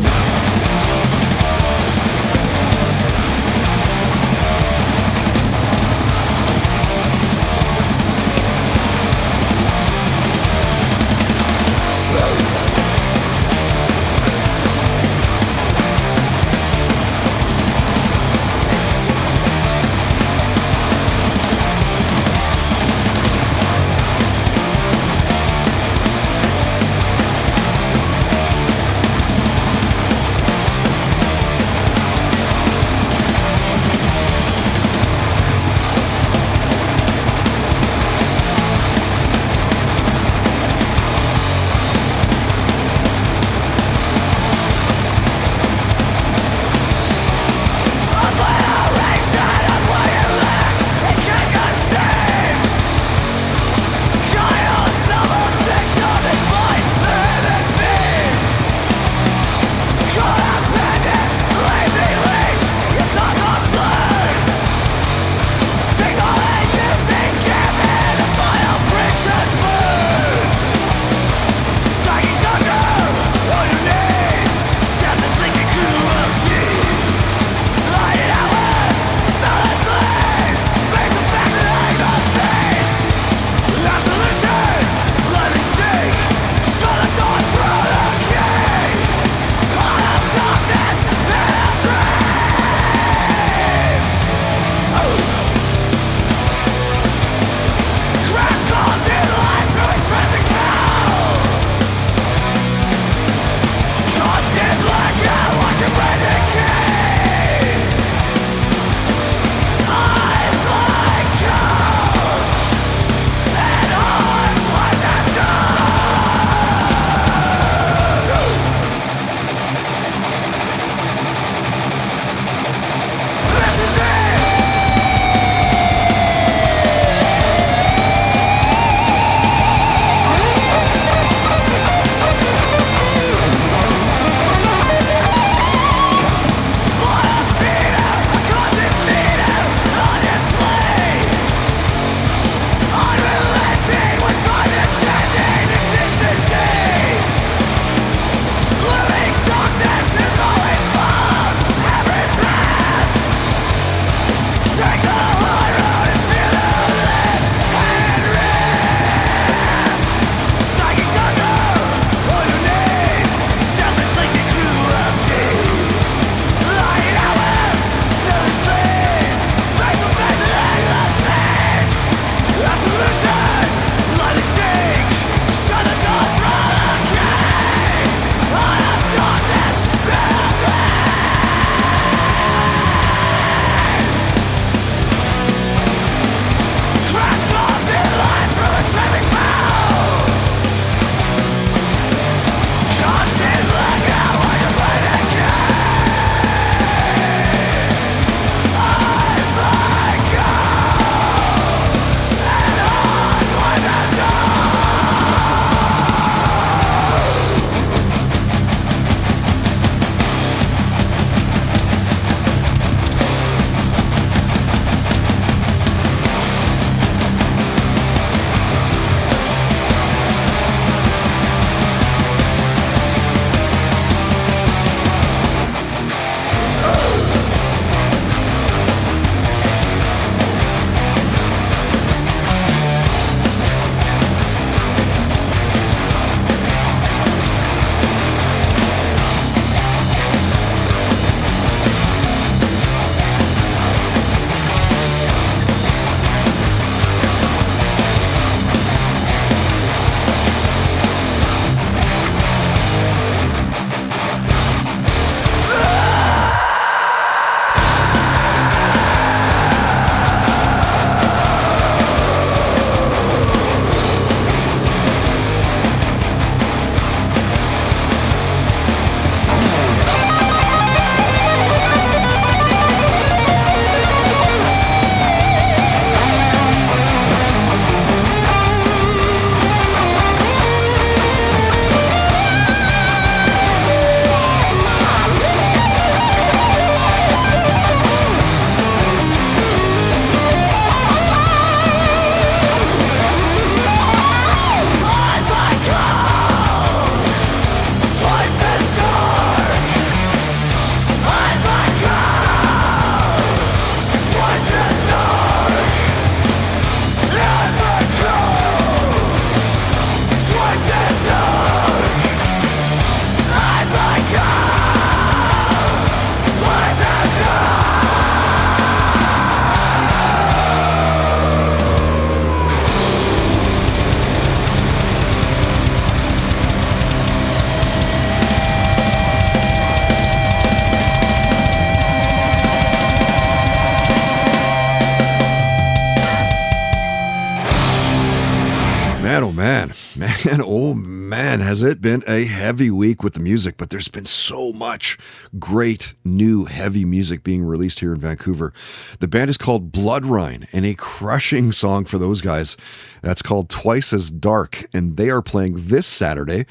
oh man, has it been a heavy week with the music, but there's been so much great new heavy music being released here in Vancouver. The band is called Bloodrine, and a crushing song for those guys that's called Twice as Dark, and they are playing this Saturday,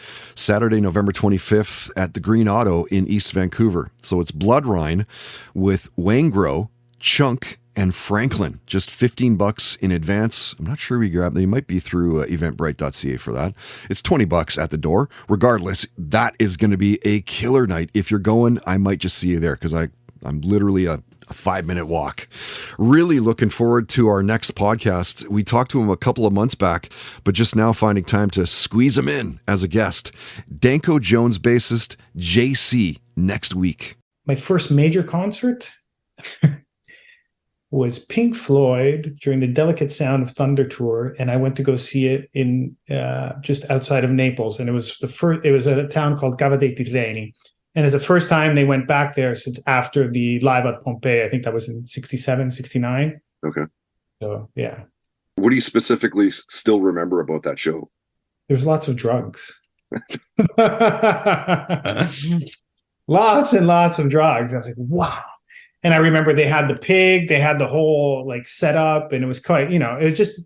November 25th at the Green Auto in East Vancouver. So it's Bloodrine with Wangro, Chunk, and Franklin. Just $15 in advance. I'm not sure we grab. They might be through eventbrite.ca for that. It's $20 at the door. Regardless, that is going to be a killer night. If you're going, I might just see you there because I'm literally a 5-minute walk. Really looking forward to our next podcast. We talked to him a couple of months back, but just now finding time to squeeze him in as a guest. Danko Jones bassist JC next week. My first major concert was Pink Floyd during the Delicate Sound of Thunder tour, and I went to go see it in just outside of Naples, and it was at a town called Cava dei Tirreni, and it's the first time they went back there since after the Live at Pompeii. I think that was in 67, 69. Okay. So yeah. What do you specifically still remember about that show? There's lots of drugs. Lots and lots of drugs. I was like, wow. And I remember they had the pig, they had the whole like setup, and it was quite, it was just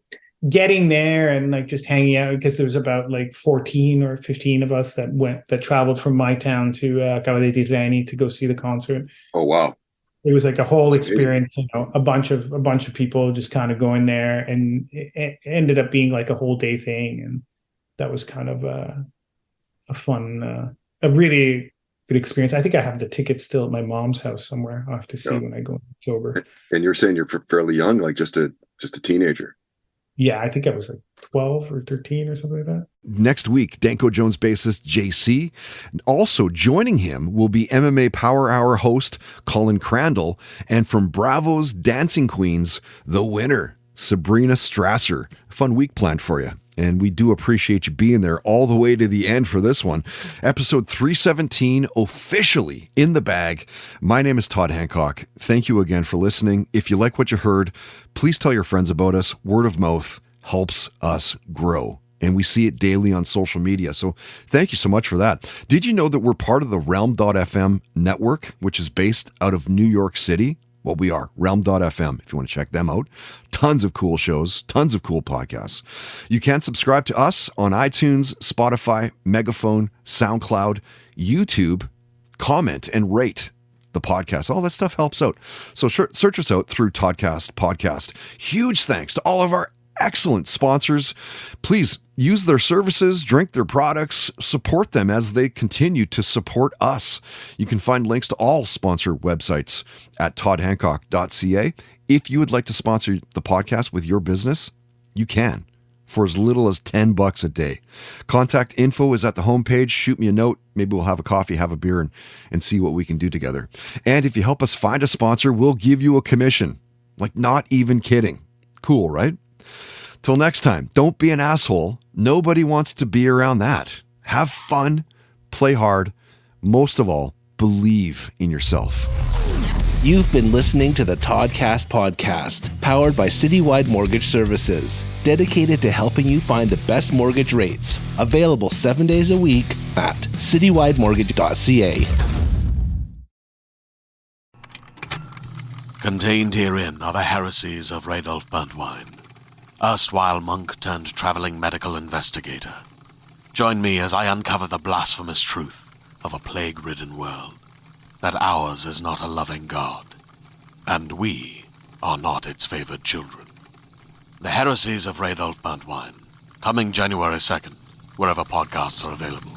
getting there and like just hanging out, because there was about like 14 or 15 of us that traveled from my town to Cava dei Tirreni to go see the concert. Oh wow. It was like a whole experience, a bunch of people just kind of going there, and it ended up being like a whole day thing, and that was kind of a fun, a really good experience. I think I have the tickets still at my mom's house somewhere. I'll have to see when I go in October. And you're saying you're fairly young, like just a teenager. Yeah, I think I was like 12 or 13 or something like that. Next week, Danko Jones bassist JC. Also joining him will be MMA Power Hour host Colin Crandall, and from Bravo's Dancing Queens, the winner, Sabrina Strasser. Fun week planned for you. And we do appreciate you being there all the way to the end for this one. Episode 317 officially in the bag. My name is Todd Hancock. Thank you again for listening. If you like what you heard, please tell your friends about us. Word of mouth helps us grow, and we see it daily on social media. So thank you so much for that. Did you know that we're part of the Realm.fm network, which is based out of New York City? Well, we are Realm.fm if you want to check them out. Tons of cool shows, tons of cool podcasts. You can subscribe to us on iTunes, Spotify, Megaphone, SoundCloud, YouTube, comment and rate the podcast. All that stuff helps out. So search us out through Toddcast Podcast. Huge thanks to all of our excellent sponsors. Please use their services, drink their products, support them as they continue to support us. You can find links to all sponsor websites at toddhancock.ca. If you would like to sponsor the podcast with your business, you can for as little as $10 a day. Contact info is at the homepage. Shoot me a note. Maybe we'll have a coffee, have a beer, and see what we can do together. And if you help us find a sponsor, we'll give you a commission. Like, not even kidding. Cool, right? Till next time, don't be an asshole. Nobody wants to be around that. Have fun, play hard. Most of all, believe in yourself. You've been listening to the Toddcast Podcast, powered by Citywide Mortgage Services, dedicated to helping you find the best mortgage rates. Available 7 days a week at citywidemortgage.ca. Contained herein are the heresies of Radolf Burntwine, erstwhile monk turned traveling medical investigator. Join me as I uncover the blasphemous truth of a plague-ridden world, that ours is not a loving God, and we are not its favored children. The heresies of Radolf Burntwine, coming January 2nd, wherever podcasts are available.